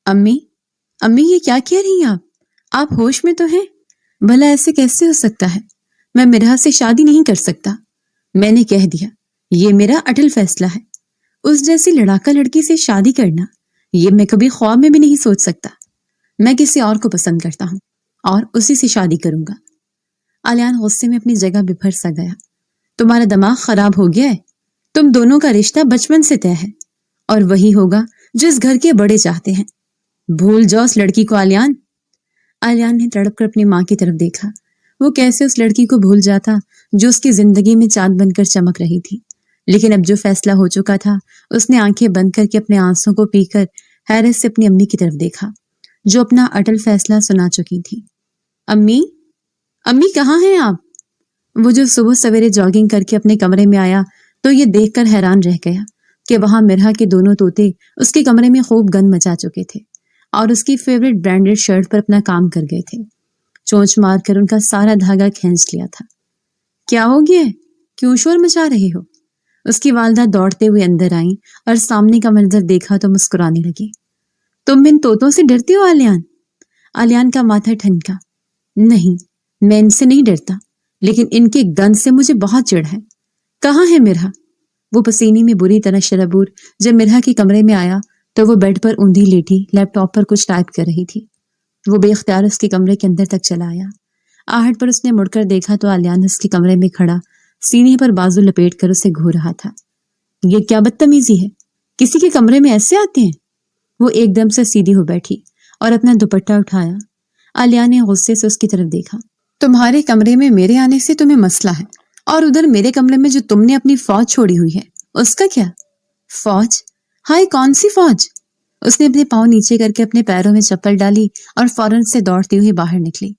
امی امی یہ کیا کہہ رہی ہیں آپ ہوش میں تو ہیں؟ بھلا ایسے کیسے ہو سکتا ہے؟ میں مرحا سے شادی نہیں کر سکتا۔ میں نے کہہ دیا، یہ میرا اٹل فیصلہ ہے۔ اس جیسی لڑاکا لڑکی سے شادی کرنا، یہ میں کبھی خواب میں بھی نہیں سوچ سکتا۔ میں کسی اور کو پسند کرتا ہوں اور اسی سے شادی کروں گا۔ آلیان غصے میں اپنی جگہ بپھر سا گیا۔ تمہارا دماغ خراب ہو گیا ہے؟ تم دونوں کا رشتہ بچپن سے طے ہے اور وہی ہوگا جو اس گھر کے بڑے چاہتے ہیں۔ بھول جاؤ اس لڑکی کو آلیان۔ آلیان نے تڑپ کر اپنی ماں کی طرف دیکھا۔ وہ کیسے اس لڑکی کو بھول جاتا جو اس کی زندگی میں چاند بن کر چمک رہی تھی، لیکن اب جو فیصلہ ہو چکا تھا، اس نے آنکھیں بند کر کے اپنے آنسوں کو پی کر حیرت سے اپنی امی کی طرف دیکھا جو اپنا اٹل فیصلہ سنا چکی تھی۔ امی امی کہاں ہیں آپ؟ وہ جو صبح سویرے جاگنگ کر کے اپنے کمرے میں آیا تو یہ دیکھ کر حیران رہ گیا کہ وہاں مرحا کے دونوں طوطے اس کے کمرے میں خوب گند مچا چکے تھے اور اس کی فیوریٹ برانڈڈ شرٹ پر اپنا کام کر گئے تھے۔ چونچ مار کر ان کا سارا دھاگا کھینچ لیا تھا۔ کیا ہو گیا؟ کیوں شور مچا رہے ہو؟ اس کی والدہ دوڑتے ہوئے اندر آئیں اور سامنے کا منظر دیکھا تو مسکرانے لگی۔ تم ان طوطوں سے ڈرتی ہو آلیان؟ آلیان کا ماتھا ٹھنکا۔ نہیں، میں ان سے نہیں ڈرتا، لیکن ان کے گند سے مجھے بہت چڑ ہے۔ کہاں ہے مرحا؟ وہ پسینے میں بری طرح شرابور جب مرحا کے کمرے میں آیا تو وہ بیڈ پر اوندھی لیٹی لیپ ٹاپ پر کچھ ٹائپ کر رہی تھی۔ وہ بے اختیار اس کے کمرے کے اندر تک چلا آیا۔ آہٹ پر اس نے مڑ کر دیکھا تو آلیان اس کے کمرے میں کھڑا سینے پر بازو لپیٹ کر اسے گھور رہا تھا۔ یہ کیا بدتمیزی ہے؟ کسی کے کمرے میں ایسے آتے ہیں؟ وہ ایک دم سے سیدھی ہو بیٹھی اور اپنا دوپٹہ اٹھایا۔ آلیان نے غصے سے اس کی طرف دیکھا۔ تمہارے کمرے میں میرے آنے سے تمہیں مسئلہ ہے، اور ادھر میرے کمرے میں جو تم نے اپنی فوج چھوڑی ہوئی ہے اس کا کیا؟ فوج؟ ہائے، کون سی فوج؟ اس نے اپنے پاؤں نیچے کر کے اپنے پیروں میں چپل ڈالی اور فوراً سے دوڑتی ہوئی باہر نکلی۔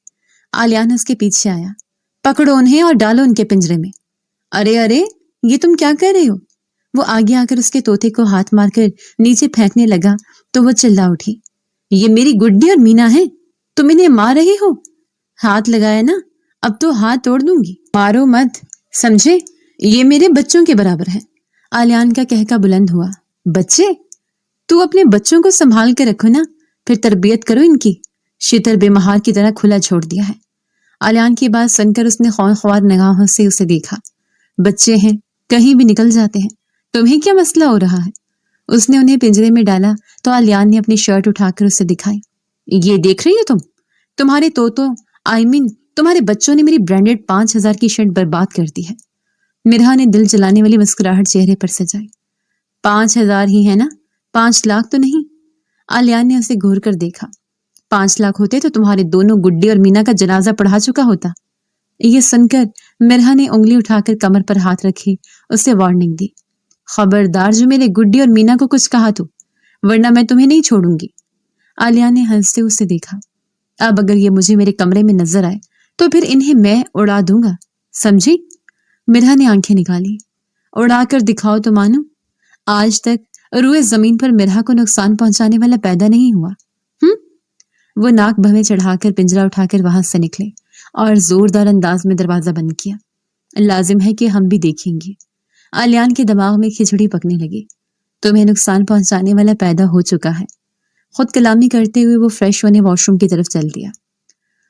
آلیان اس کے پیچھے آیا۔ پکڑو انہیں اور ڈالو ان کے پنجرے میں۔ ارے ارے، یہ تم کیا کر رہے ہو؟ وہ آگے آ کر اس کے طوطے کو ہاتھ مار کر نیچے پھینکنے لگا تو وہ چلا اٹھی۔ یہ میری گڈی اور مینا ہے، تم انہیں مار رہے ہو؟ ہاتھ لگایا نا، اب تو ہاتھ توڑ دوں گی۔ مارو مت، سمجھے؟ یہ میرے بچوں کے برابر ہے۔ آلیان کا کہکا بلند ہوا۔ بچے؟ تو اپنے بچوں کو سنبھال کے رکھو نا، پھر تربیت کرو ان کی۔ شتر بے مہار کی طرح کھلا چھوڑ دیا ہے۔ آلیان کی بات سن کر اس نے خوار نگاہوں سے اسے دیکھا۔ بچے ہیں، کہیں بھی نکل جاتے ہیں، تمہیں کیا مسئلہ ہو رہا ہے؟ اس نے انہیں پنجرے میں ڈالا تو آلیان نے اپنی شرٹ اٹھا کر اسے دکھائی۔ یہ دیکھ رہی ہو تمہارے طوطوں، تمہارے بچوں نے میری برانڈڈ 5000 کی شرٹ برباد کر دی ہے۔ مرحا نے دل جلانے والی مسکراہٹ چہرے پر سجائی۔ 5000 ہی ہے نا، 5 لاکھ تو نہیں؟ آلیان نے اسے گھور کر دیکھا۔ 5 لاکھ ہوتے تو تمہارے دونوں گڈی اور مینا کا جنازہ پڑھا چکا ہوتا۔ یہ سن کر مرحا نے انگلی اٹھا کر کمر پر ہاتھ رکھی اسے وارننگ دی۔ خبردار جو میرے گڈی اور مینا کو کچھ کہا تو، ورنہ میں تمہیں نہیں چھوڑوں گی۔ آلیان نے ہنستے اسے دیکھا۔ اب اگر یہ مجھے میرے کمرے میں نظر آئے تو پھر انہیں میں اڑا دوں گا، سمجھی؟ مرحا نے آنکھیں نکالی۔ اڑا کر دکھاؤ تو مانو۔ آج تک روئے زمین پر مرحا کو نقصان پہنچانے والا پیدا نہیں ہوا۔ وہ ناک بھویں چڑھا کر پنجرا اٹھا کر وہاں سے نکلے اور زوردار انداز میں دروازہ بند کیا۔ لازم ہے کہ ہم بھی دیکھیں گے۔ آلیان کے دماغ میں کھچڑی پکنے لگی۔ تمہیں نقصان پہنچانے والا پیدا ہو چکا ہے۔ خود کلامی کرتے ہوئے وہ فریش ہونے واش روم کی طرف چل دیا۔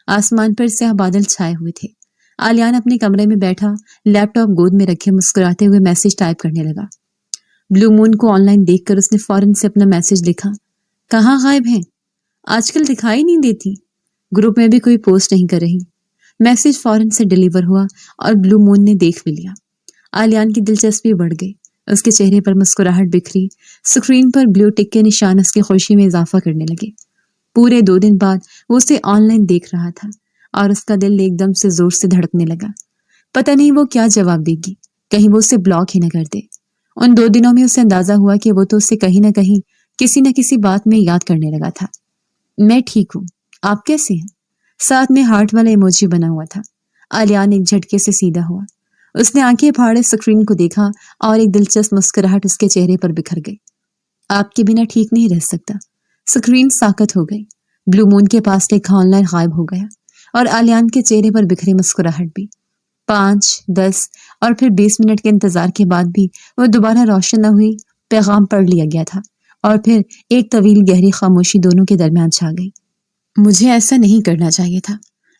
آسمان پر سیاہ بادل چھائے ہوئے تھے۔ آلیان اپنے کمرے میں بیٹھا لیپ ٹاپ گود میں رکھے مسکراتے ہوئے میسج ٹائپ کرنے لگا۔ بلو مون کو آن لائن دیکھ کر اس نے فوراً سے اپنا میسج لکھا۔ کہاں غائب ہیں؟ آج کل دکھائی نہیں دیتی، گروپ میں بھی کوئی پوسٹ نہیں کر رہی۔ میسج فوراً سے ڈیلیور ہوا اور بلو مون نے دیکھ بھی لیا۔ آلیان کی دلچسپی بڑھ گئی، اس کے چہرے پر مسکراہٹ بکھری، سکرین پر بلو ٹک کے نشان اس کی خوشی میں اضافہ کرنے لگے۔ پورے 2 دن بعد وہ اسے آن لائن دیکھ رہا تھا اور اس کا دل ایک دم سے زور سے دھڑکنے لگا۔ پتہ نہیں وہ کیا جواب دے گی، کہیں وہ اسے بلاک ہی نہ کر دے۔ ان 2 دنوں میں اسے اندازہ ہوا کہ وہ تو اسے کہیں نہ کہیں کسی نہ کسی بات میں یاد کرنے لگا تھا۔ میں ٹھیک ہوں، آپ کیسے ہیں؟ ساتھ میں ہارٹ والا ایموجی بنا ہوا تھا۔ آلیان ایک جھٹکے سے سیدھا ہوا۔ اس نے آنکھیں پھاڑے سکرین کو دیکھا اور ایک دلچسپ مسکراہٹ اس کے چہرے پر بکھر گئی۔ آپ کے بنا ٹھیک نہیں رہ سکتا۔ سکرین ساکت ہو گئی۔ بلو مون کے پاس لکھا آن لائن غائب ہو گیا اور آلیان کے چہرے پر بکھری مسکراہٹ بھی۔ 5، 10 اور پھر 20 منٹ کے انتظار کے بعد بھی وہ دوبارہ روشن نہ ہوئی۔ پیغام پڑھ لیا گیا تھا اور پھر ایک طویل گہری خاموشی دونوں کے درمیان چھا گئی۔ مجھے ایسا نہیں کرنا چاہیے تھا۔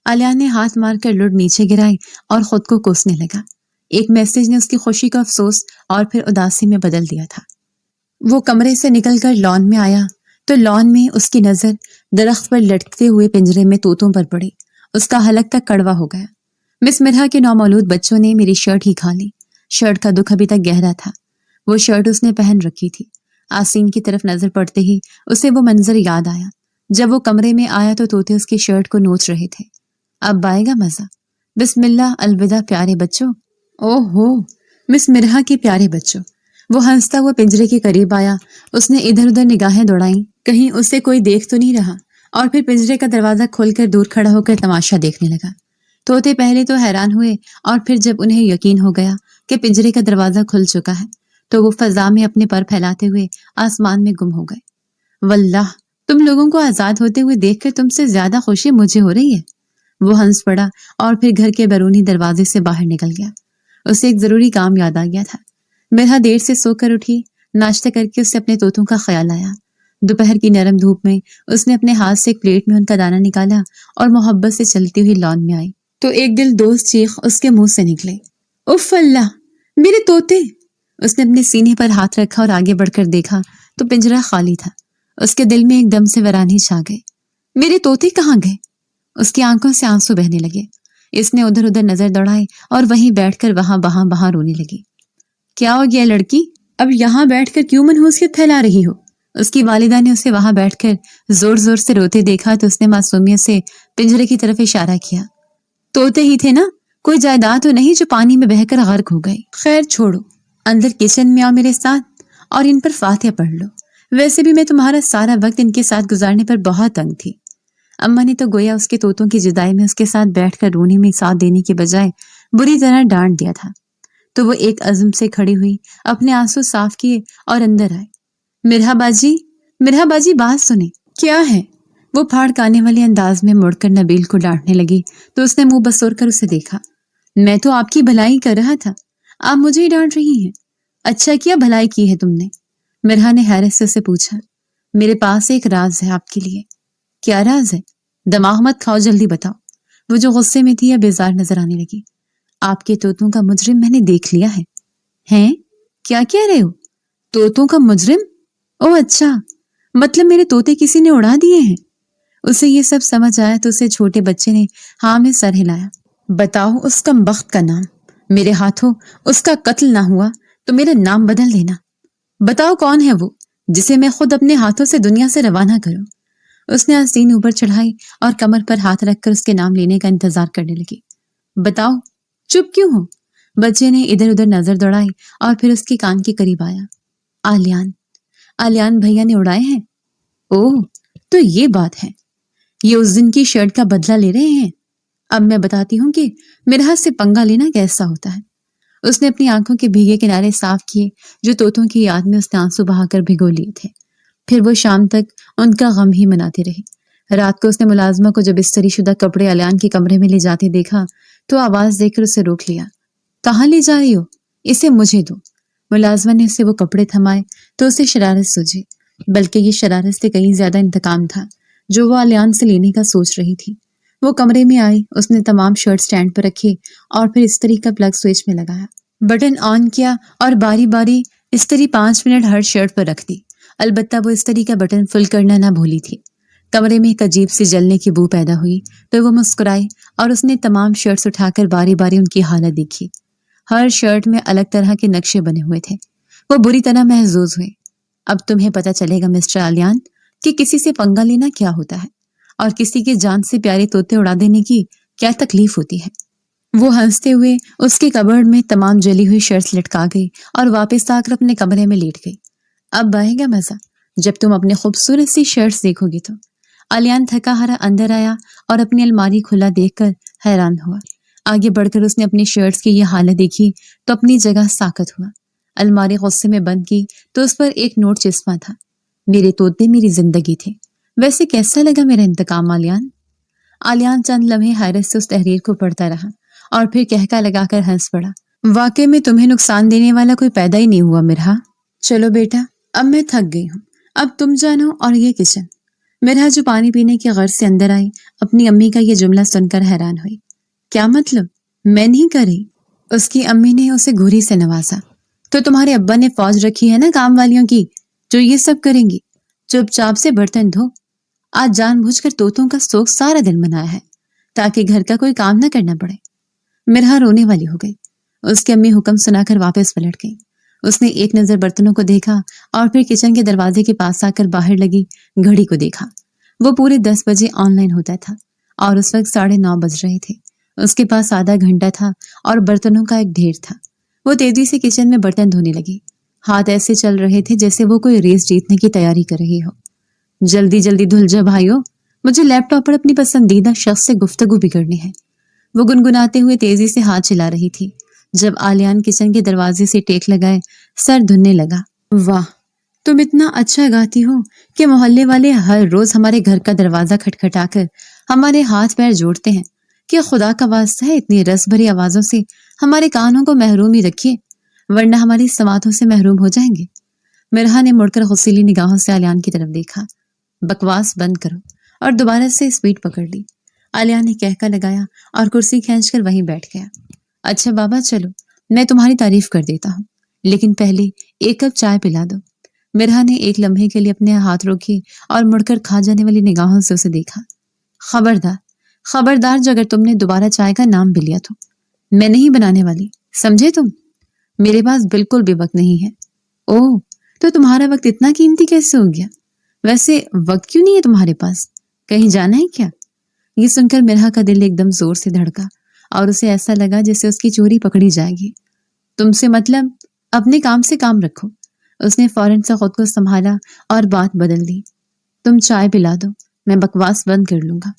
آلیان نے ہاتھ مار کر لڈ نیچے گرائی اور خود کو کوسنے لگا۔ ایک میسج نے اس کی خوشی کا افسوس اور پھر اداسی میں بدل دیا تھا۔ وہ کمرے سے نکل کر لان میں آیا تو لان میں اس کی نظر درخت پر لٹکتے ہوئے پنجرے میں طوطوں پر پڑی۔ اس کا حلق تک کڑوا ہو گیا۔ مس مرحا کے نومولود بچوں نے میری شرٹ ہی کھا لی۔ شرٹ کا دکھ ابھی تک گہرا تھا۔ وہ شرٹ اس نے پہن رکھی تھی۔ آسین کی طرف نظر پڑتے ہی اسے وہ منظر یاد آیا۔ جب وہ کمرے میں آیا تو طوطے اس کی شرٹ کو نوچ رہے تھے۔ اب آئے گا مزہ۔ بسم اللہ، الوداع پیارے بچوں۔ اوہ ہو، مس مرحا کے پیارے بچوں۔ وہ ہنستا ہوا پنجرے کے قریب آیا۔ اس نے ادھر ادھر نگاہیں دوڑائیں، کہیں اسے کوئی دیکھ تو نہیں رہا، اور پھر پنجرے کا دروازہ کھول کر دور کھڑا ہو کر تماشا دیکھنے لگا۔ طوطے پہلے تو حیران ہوئے، اور پھر جب انہیں یقین ہو گیا کہ پنجرے کا دروازہ کھل چکا ہے تو وہ فضا میں اپنے پر پھیلاتے ہوئے آسمان میں گم ہو گئے۔ واللہ، تم لوگوں کو آزاد ہوتے ہوئے دیکھ کر تم سے زیادہ خوشی مجھے ہو رہی ہے۔ وہ ہنس پڑا اور پھر گھر کے بیرونی دروازے سے باہر نکل گیا۔ اسے ایک ضروری کام یاد آ گیا تھا۔ مرحا دیر سے سو کر اٹھی۔ ناشتہ کر کے اسے اپنے طوطوں کا خیال آیا۔ دوپہر کی نرم دھوپ میں اس نے اپنے ہاتھ سے ایک پلیٹ میں ان کا دانہ نکالا اور محبت سے چلتی ہوئی لان میں آئی تو ایک دل دوست چیخ اس کے منہ سے نکلے۔ اف اللہ، میرے طوطے! اس نے اپنے سینے پر ہاتھ رکھا اور آگے بڑھ کر دیکھا تو پنجرہ خالی تھا۔ اس کے دل میں ایک دم سے ویرانی چھا گئی۔ میرے طوطے کہاں گئے؟ اس کی آنکھوں سے آنسو بہنے لگے۔ اس نے ادھر ادھر نظر دوڑائی اور وہیں بیٹھ کر وہاں رونے لگی۔ کیا ہو گیا لڑکی؟ اب یہاں بیٹھ کر کیوں منحوسیت پھیلا رہی ہو؟ اس کی والدہ نے اسے وہاں بیٹھ کر زور زور سے روتے دیکھا تو اس نے معصومیت سے پنجرے کی طرف اشارہ کیا۔ طوطے ہی تھے نا، کوئی جائیداد تو نہیں جو پانی میں بہہ کر غرق ہو گئی؟ خیر چھوڑو، اندر کچن میں آؤ میرے ساتھ اور ان پر فاتحہ پڑھ لو۔ ویسے بھی میں تمہارا سارا وقت ان کے ساتھ گزارنے پر بہت تنگ تھی۔ اماں نے تو گویا اس کے طوطوں کی جدائی میں اس کے ساتھ بیٹھ کر رونے میں ساتھ دینے کے بجائے بری طرح ڈانٹ دیا تھا۔ تو وہ ایک عزم سے کھڑی ہوئی، اپنے آنسو صاف کیے اور اندر آئے۔ مرحا باجی بات سنیں۔ کیا ہے؟ وہ پھاڑکانے والے انداز میں مڑ کر نبیل کو ڈانٹنے لگی تو اس نے منہ بسور کر اسے دیکھا۔ میں تو آپ کی بھلائی کر رہا تھا، آپ مجھے ہی ڈانٹ رہی ہیں۔ اچھا کیا بھلائی کی ہے تم نے؟ مرحا نے حیرت سے اسے پوچھا۔ میرے پاس ایک راز ہے آپ کے لیے۔ کیا راز ہے؟ دماغ مت کھاؤ، جلدی بتاؤ۔ وہ جو غصے میں تھی یا بیزار نظر آنے لگی۔ آپ کے طوطوں کا مجرم میں نے دیکھ لیا ہے۔ ہیں؟ کیا کہہ رہے ہو؟ طوطوں کا مجرم؟ او اچھا، مطلب میرے طوطے کسی نے اڑا دیے ہیں۔ اسے یہ سب سمجھ آیا تو اسے چھوٹے بچے نے ہاں میں سر ہلایا۔ بتاؤ اس کمبخت کا نام، میرے ہاتھوں اس کا قتل نہ ہوا تو میرا نام بدل دینا۔ بتاؤ کون ہے وہ جسے میں خود اپنے ہاتھوں سے دنیا سے روانہ کروں۔ اس نے آستین اوپر چڑھائی اور کمر پر ہاتھ رکھ کر اس کے نام لینے کا انتظار کرنے لگی۔ بتاؤ، چپ کیوں ہو؟ بچے نے ادھر ادھر نظر دوڑائی اور پھر اس کے کان کے قریب آیا۔ آلیان بھیا نے اڑائے ہیں؟ اوہ، تو یہ بات ہے، یہ اس دن کی شرٹ کا بدلہ لے رہے ہیں۔ اب میں بتاتی ہوں کہ مرحا سے پنگا لینا کیسا ہوتا ہے۔ اس نے اپنی آنکھوں کے بھیگے کنارے صاف کیے جو طوطوں کی یاد میں اس نے آنسو بہا کر بھگو لیے تھے۔ پھر وہ شام تک ان کا غم ہی مناتی رہی۔ رات کو اس نے ملازمہ کو جب استری شدہ کپڑے آلیان کے کمرے میں لے جاتے دیکھا تو آواز دے کر اسے روک لیا۔ کہاں لے جا رہی ہو؟ اسے مجھے دو۔ ملازمہ نے اسے وہ کپڑے تھمائے تو اسے شرارت سوجی، بلکہ یہ شرارت سے کہیں زیادہ انتقام تھا جو وہ آلیان سے لینے کا سوچ رہی تھی۔ وہ کمرے میں آئی، اس نے تمام شرٹ سٹینڈ پر رکھی اور پھر استری کا پلگ سوئچ میں لگایا، بٹن آن کیا اور باری باری استری 5 منٹ ہر شرٹ پر رکھ دی۔ البتہ وہ استری کا بٹن فل کرنا نہ بھولی تھی۔ کمرے میں ایک عجیب سی جلنے کی بو پیدا ہوئی تو وہ مسکرائی اور اس نے تمام شرٹس اٹھا کر باری باری ان کی حالت دیکھی۔ ہر شرٹ میں الگ طرح کے نقشے بنے ہوئے تھے۔ وہ بری طرح محظوظ ہوئے۔ اب تمہیں پتہ چلے گا مسٹر آلیان کہ کسی سے پنگا لینا کیا ہوتا ہے اور کسی کے جان سے پیارے طوطے اڑا دینے کی کیا تکلیف ہوتی ہے۔ وہ ہنستے ہوئے اس کے کبرڈ میں تمام جلی ہوئی شرٹس لٹکا گئی اور واپس آ کر اپنے کمرے میں لیٹ گئی۔ اب آئے گا مزہ جب تم اپنے خوبصورت سی شرٹس دیکھو گی تو۔ آلیان تھکا ہارا اندر آیا اور اپنی الماری کھلا دیکھ کر حیران ہوا۔ آگے بڑھ کر اس نے اپنی شرٹس کی یہ حالت دیکھی تو اپنی جگہ ساکت ہوا۔ الماری غصے میں بند کی تو اس پر ایک نوٹ چسپاں تھا۔ میرے طوطے میری زندگی تھے، ویسے کیسا لگا میرا انتقام آلیان؟ آلیان چند لمحے حیرت سے اس تحریر کو پڑھتا رہا اور پھر کہکا لگا کر ہنس پڑا۔ واقعی میں تمہیں نقصان دینے والا کوئی پیدا ہی نہیں ہوا مرحا۔ چلو بیٹا، اب میں تھک گئی ہوں، اب تم جانو اور یہ کچن۔ مرحا جو پانی پینے کی غرض سے اندر آئی اپنی امی کا یہ جملہ سن کر حیران ہوئی۔ کیا مطلب؟ میں نہیں کر رہی۔ اس کی امی نے اسے گھوری سے نوازا۔ تو تمہارے ابا نے فوج رکھی ہے نا کام والیوں کی جو یہ سب کریں گی۔ چپ چاپ سے برتن دھو۔ آج جان بوجھ کر طوطوں کا سوگ سارا دن منایا ہے تاکہ گھر کا کوئی کام نہ کرنا پڑے۔ مرحا رونے والی ہو گئی۔ اس کی امی حکم سنا کر واپس پلٹ گئی۔ اس نے ایک نظر برتنوں کو دیکھا اور پھر کچن کے دروازے کے پاس آ کر باہر لگی گھڑی کو دیکھا۔ وہ پورے 10 بجے آن لائن ہوتا تھا اور اس وقت 9:30 بج رہے تھے۔ اس کے پاس آدھا گھنٹہ تھا اور برتنوں کا ایک ڈھیر تھا۔ وہ تیزی سے کچن میں برتن دھونے لگی۔ ہاتھ ایسے چل رہے تھے جیسے وہ کوئی ریس جیتنے کی تیاری کر رہی ہو۔ جلدی جلدی دھل جا بھائیو، مجھے لیپ ٹاپ پر اپنی پسندیدہ شخص سے گفتگو بھی کرنی ہے۔ وہ گنگناتے ہوئے تیزی سے ہاتھ چلا رہی تھی جب آلیان کچن کے دروازے سے ٹیک لگائے سر دھننے لگا۔ واہ، تم اتنا اچھا گاتی ہو کہ محلے والے ہر روز ہمارے گھر کا دروازہ کھٹکھٹا کر ہمارے ہاتھ پیر جوڑتے ہیں کہ خدا کا واسطہ ہے اتنی رس بھری آوازوں سے ہمارے کانوں کو محروم ہی رکھیے ورنہ ہماری سماعتوں سے محروم ہو جائیں گے۔ مرحا نے مڑ کر غصیلی نگاہوں سے آلیان کی طرف دیکھا۔ بکواس بند کرو، اور دوبارہ سے اسپیڈ پکڑ لی۔ آلیان نے کہکا لگایا اور کرسی کھینچ کر وہیں بیٹھ گیا۔ اچھا بابا چلو، میں تمہاری تعریف کر دیتا ہوں، لیکن پہلے ایک کپ چائے پلا دو۔ مرحا نے ایک لمحے کے لیے اپنے ہاتھ روکے اور مڑ کر کھا جانے والی نگاہوں سے اسے دیکھا۔ خبردار خبردار، جو اگر تم نے دوبارہ چائے کا نام بھی لیا تو میں نہیں بنانے والی، سمجھے تم؟ میرے پاس بالکل بھی وقت نہیں ہے۔ اوہ، تو تمہارا وقت اتنا قیمتی کیسے ہو گیا؟ ویسے وقت کیوں نہیں ہے تمہارے پاس؟ کہیں جانا ہے کیا؟ یہ سن کر مرحا کا دل ایک دم زور سے دھڑکا اور اسے ایسا لگا جیسے اس کی چوری پکڑی جائے گی۔ تم سے مطلب؟ اپنے کام سے کام رکھو۔ اس نے فوراً سے خود کو سنبھالا اور بات بدل دی۔ تم چائے پلا دو، میں بکواس بند کر لوں گا۔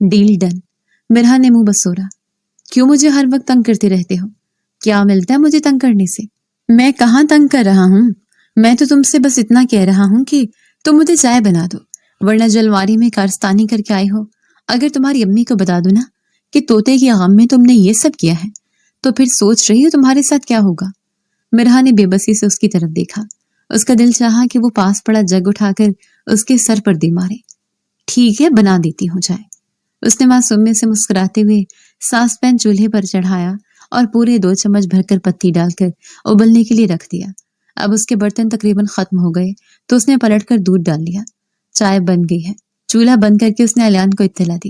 Deal done. مرحا نے منہ بسورا۔ کیوں مجھے ہر وقت تنگ کرتے رہتے ہو؟ کیا ملتا ہے مجھے تنگ کرنے سے؟ میں کہاں تنگ کر رہا ہوں؟ میں تو تم سے بس اتنا کہہ رہا ہوں کہ تم مجھے چائے بنا دو، ورنہ جو الماری میں کارستانی کر کے آئی ہو، اگر تمہاری امی کو بتا دو نا کہ طوطے کی غم میں تم نے یہ سب کیا ہے تو پھر سوچ رہی ہو تمہارے ساتھ کیا ہوگا۔ مرحا نے بے بسی سے اس کی طرف دیکھا۔ اس کا دل چاہا کہ وہ پاس پڑا جگ اٹھا کر اس کے سر پر دے مارے۔ ٹھیک ہے، بنا دیتی ہوں چائے۔ اس نے معصومیت سے مسکراتے ہوئے ساس پین چولہے پر چڑھایا اور پورے 2 چمچ بھر کر پتی ڈال کر ابلنے کے لیے رکھ دیا۔ اب اس کے برتن تقریباً ختم ہو گئے تو اس نے پلٹ کر دودھ ڈال لیا۔ چائے بن گئی ہے۔ چولہا بند کر کے اس نے آلیان کو اطلاع دی۔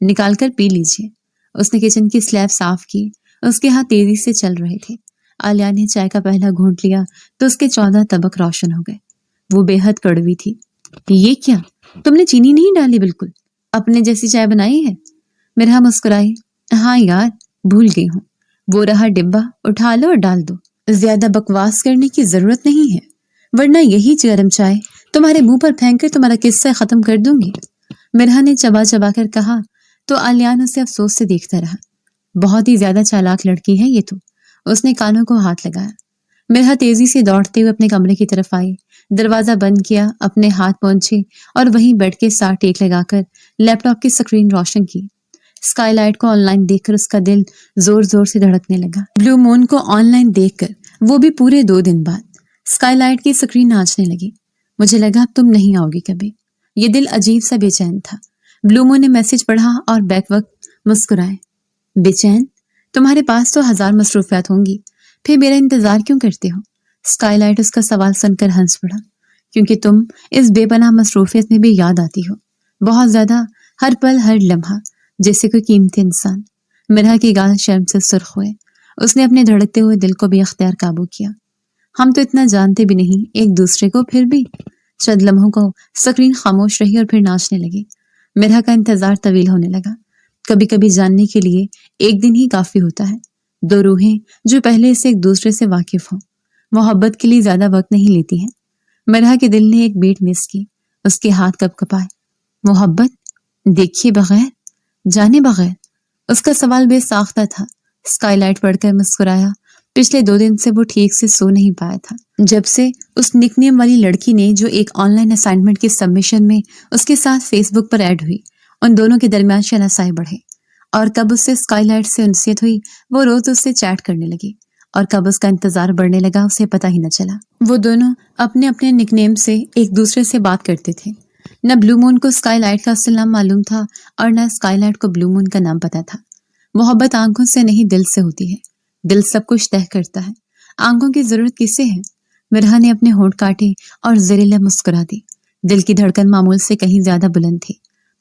نکال کر پی لیجیے۔ اس نے کچن کی سلیب صاف کی۔ اس کے ہاتھ تیزی سے چل رہے تھے۔ آلیان نے چائے کا پہلا گھونٹ لیا تو اس کے 14 طبق روشن ہو گئے۔ وہ بے حد کڑوی تھی۔ یہ کیا؟ تم نے چینی نہیں ڈالی؟ بالکل اپنے جیسی چائے بنائی ہے۔ مرحا مسکرائی۔ ہاں یار، بھول گئی ہوں۔ وہ رہا ڈبہ، اٹھا لو اور ڈال دو۔ زیادہ بکواس کرنے کی ضرورت نہیں ہے، ورنہ یہی گرم چائے تمہارے منہ پر پھینک کر تمہارا قصہ ختم کر دوں گی۔ مرحا نے چبا چبا کر کہا تو آلیان اسے افسوس سے دیکھتا رہا۔ بہت ہی زیادہ چالاک لڑکی ہے یہ تو۔ اس نے کانوں کو ہاتھ لگایا۔ مرحا تیزی سے دوڑتے ہوئے اپنے کمرے کی طرف آئی، دروازہ بند کیا، اپنے ہاتھ پہنچے اور وہیں بیٹھ کے ساتھ ٹیک لگا کر لیپ ٹاپ کی سکرین روشن کی۔ اسکائی لائٹ کو آن لائن دیکھ کر اس کا دل زور زور سے دھڑکنے لگا۔ بلو مون کو آن لائن دیکھ کر، وہ بھی پورے 2 دن بعد۔ اسکائی لائٹ کی سکرین ناچنے لگی۔ مجھے لگا اب تم نہیں آؤ گی کبھی۔ یہ دل عجیب سا بے چین تھا۔ بلو مون نے میسج پڑھا اور بیک وقت مسکرائے۔ بے چین؟ تمہارے پاس تو 1000 مصروفیات ہوں گی، پھر میرا انتظار کیوں کرتے ہو؟ اسکائی لائٹ اس کا سوال سن کر ہنس پڑا۔ کیونکہ تم اس بے پناہ مصروفیت میں بھی یاد آتی ہو، بہت زیادہ، ہر پل ہر لمحہ، جیسے کوئی قیمتی انسان۔ مرحا کی گال شرم سے سرخ ہوئے۔ اس نے اپنے دھڑکتے ہوئے دل کو بے اختیار قابو کیا۔ ہم تو اتنا جانتے بھی نہیں ایک دوسرے کو، پھر بھی۔ چند لمحوں کو سکرین خاموش رہی اور پھر ناچنے لگی۔ مرحا کا انتظار طویل ہونے لگا۔ کبھی کبھی جاننے کے لیے ایک دن ہی کافی ہوتا ہے۔ 2 روحیں جو پہلے سے ایک دوسرے سے واقف ہوں، محبت کے لیے زیادہ وقت نہیں لیتی ہیں۔ مرحا کے دل نے ایک بیٹ مس کی۔ اس کے ہاتھ کپ کپائے۔ محبت دیکھیے بغیر، جانے بغیر؟ اس کا سوال بے ساختہ تھا۔ اسکائی لائٹ پڑھ کر مسکرایا۔ پچھلے 2 دن سے وہ ٹھیک سے سو نہیں پایا تھا، جب سے اس نک نیم والی لڑکی نے جو ایک آن لائن اسائنمنٹ کی سبمیشن میں اس کے ساتھ فیس بک پر ایڈ ہوئی، ان دونوں کے درمیان شناسائی بڑھے۔ اور کب اس سے اسکائی لائٹ سے انسیت ہوئی، وہ روز اس سے چیٹ کرنے لگی اور کب اس کا انتظار بڑھنے لگا اسے پتہ ہی نہ چلا۔ وہ دونوں اپنے اپنے نک نیم سے ایک دوسرے سے بات کرتے تھے۔ نہ بلو مون کو اسکائی لائٹ کا اصل نام معلوم تھا اور نہ اسکائی لائٹ کو بلو مون کا نام پتا تھا۔ محبت آنکھوں سے نہیں دل سے ہوتی ہے، دل سب کچھ طے کرتا ہے، آنکھوں کی ضرورت کسے ہے؟ مرحا نے اپنے ہونٹ کاٹے اور زریلا مسکرا دی۔ دل کی دھڑکن معمول سے کہیں زیادہ بلند تھی۔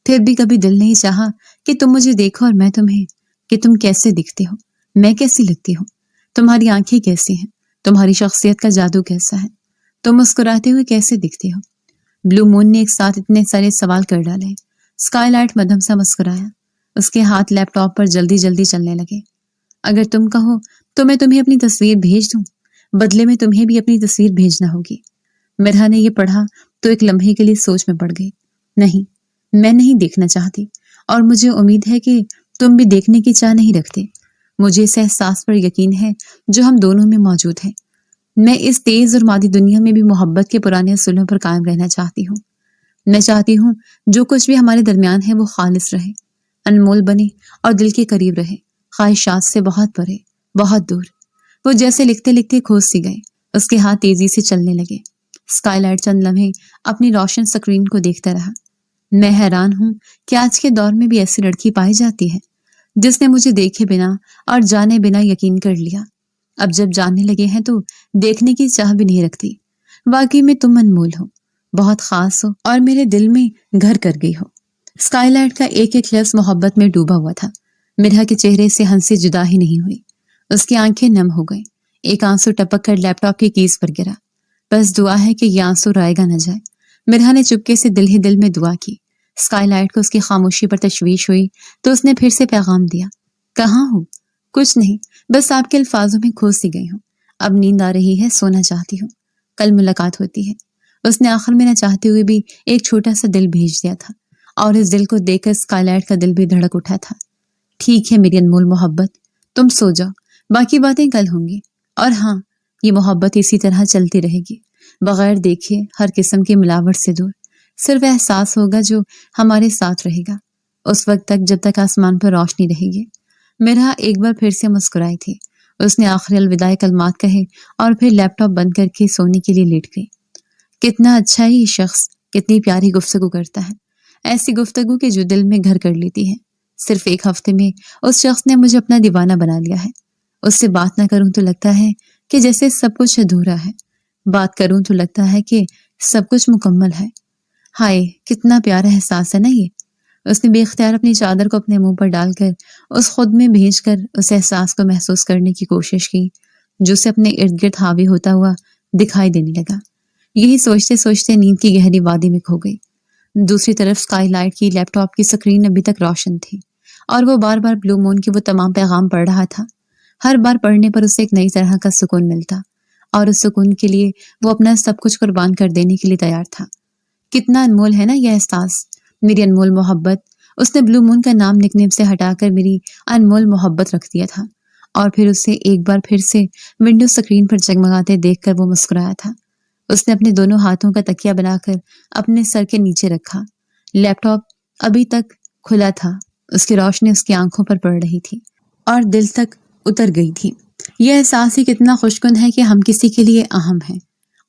پھر بھی کبھی دل نہیں چاہا کہ تم مجھے دیکھو اور میں تمہیں، کہ تم کیسے دکھتے ہو، میں کیسی لگتی ہوں، تمہاری آنکھیں کیسی ہیں، تمہاری شخصیت کا جادو کیسا ہے، تم مسکراتے ہوئے کیسے دکھتے ہو۔ بلو مون نے ایک ساتھ اتنے سارے سوال کر ڈالے۔ اسکائی لائٹ مدھم سا مسکرایا۔ اس کے ہاتھ لیپ ٹاپ پر جلدی جلدی چلنے لگے۔ اگر تم کہو تو میں تمہیں اپنی تصویر بھیج دوں، بدلے میں تمہیں بھی اپنی تصویر بھیجنا ہوگی۔ مرحا نے یہ پڑھا تو ایک لمحے کے لیے سوچ میں پڑ گئی۔ نہیں، میں نہیں دیکھنا چاہتی، اور مجھے امید ہے کہ تم بھی دیکھنے کی چاہ نہیں رکھتے۔ مجھے اس احساس پر یقین ہے جو ہم دونوں میں موجود ہے۔ میں اس تیز اور مادی دنیا میں بھی محبت کے پرانے اصولوں پر قائم رہنا چاہتی ہوں۔ میں چاہتی ہوں جو کچھ بھی ہمارے درمیان ہے وہ خالص رہے، انمول بنے اور دل کے قریب رہے، خواہشات سے بہت پرے، بہت دور۔ وہ جیسے لکھتے لکھتے کھوس سی گئے، اس کے ہاتھ تیزی سے چلنے لگے۔ اسکائی لائٹ چند لمحے اپنی روشن سکرین کو دیکھتا رہا۔ میں حیران ہوں کہ آج کے دور میں بھی ایسی لڑکی پائی جاتی ہے جس نے مجھے دیکھے بنا اور جانے بنا یقین کر لیا۔ اب جب جاننے لگے ہیں تو دیکھنے کی چاہ بھی نہیں رکھتی۔ واقعی میں تم انمول ہو، بہت خاص ہو اور میرے دل میں گھر کر گئی ہو۔ اسکائی لائٹ کا ایک ایک لفظ محبت میں ڈوبا ہوا تھا۔ مرحا کے چہرے سے ہنسی جدا ہی نہیں ہوئی۔ اس کی آنکھیں نم ہو گئیں۔ ایک آنسو ٹپک کر لیپ ٹاپ کی کیز پر گرا۔ بس دعا ہے کہ یہ آنسو رائے گا نہ جائے۔ مرحا نے چپکے سے دل ہی دل میں دعا کی۔ اسکائی لائٹ کو اس کی خاموشی پر تشویش ہوئی تو اس نے پھر سے پیغام دیا۔ کہاں ہو؟ کچھ نہیں، بس آپ کے الفاظوں میں کھو سی گئی ہوں۔ اب نیند آ رہی ہے، سونا چاہتی ہوں، کل ملاقات ہوتی ہے۔ اس نے آخر میں نہ چاہتے ہوئے بھی ایک چھوٹا سا دل بھیج دیا تھا، اور اس دل کو دیکھ کر اسکائی لائٹ کا دل بھی دھڑک اٹھا تھا۔ ٹھیک ہے میری انمول محبت، تم سو جاؤ، باقی باتیں کل ہوں گی۔ اور ہاں، یہ محبت اسی طرح چلتی رہے گی، بغیر دیکھے، ہر قسم کی ملاوٹ سے دور۔ صرف احساس ہوگا جو ہمارے ساتھ رہے گا، اس وقت تک جب تک آسمان پر روشنی رہے گی۔ مرحا ایک بار پھر سے مسکرائی تھی۔ اس نے آخری الوداعی کلمات کہے اور پھر لیپ ٹاپ بند کر کے سونے کے لیے لیٹ گئی۔ کتنا اچھا ہے یہ شخص، کتنی پیاری گفتگو کرتا ہے، ایسی گفتگو کہ جو دل میں گھر کر لیتی ہے۔ صرف ایک ہفتے میں اس شخص نے مجھے اپنا دیوانہ بنا لیا ہے۔ اس سے بات نہ کروں تو لگتا ہے کہ جیسے سب کچھ ادھورا ہے، بات کروں تو لگتا ہے کہ سب کچھ مکمل ہے۔ ہائے، کتنا پیارا احساس ہے نا یہ۔ اس نے بے اختیار اپنی چادر کو اپنے منہ پر ڈال کر اس خود میں بھیج کر اس احساس کو محسوس کرنے کی کوشش کی جو اسے اپنے ارد گرد حاوی ہوتا ہوا دکھائی دینے لگا۔ یہی سوچتے سوچتے نیند کی گہری وادی میں کھو گئی۔ دوسری طرف اسکائی لائٹ کی لیپ ٹاپ کی سکرین ابھی تک روشن تھی اور وہ بار بار بلو مون کے وہ تمام پیغام پڑھ رہا تھا۔ ہر بار پڑھنے پر اسے ایک نئی طرح کا سکون ملتا اور اس سکون کے لیے وہ اپنا سب کچھ قربان کر دینے کے لیے تیار تھا۔ کتنا انمول ہے نا یہ احساس، میری انمول محبت۔ اس نے بلو مون کا نام نک نیم سے ہٹا کر میری انمول محبت رکھ دیا تھا، اور پھر اسے ایک بار پھر سے ونڈو سکرین پر جگمگاتے دیکھ کر وہ مسکرایا تھا۔ اس نے اپنے دونوں ہاتھوں کا تکیہ بنا کر اپنے سر کے نیچے رکھا۔ لیپ ٹاپ ابھی تک کھلا تھا، اس کی روشنی اس کی آنکھوں پر پڑ رہی تھی اور دل تک اتر گئی تھی۔ یہ احساس ہی کتنا خوشکن ہے کہ ہم کسی کے لیے اہم ہیں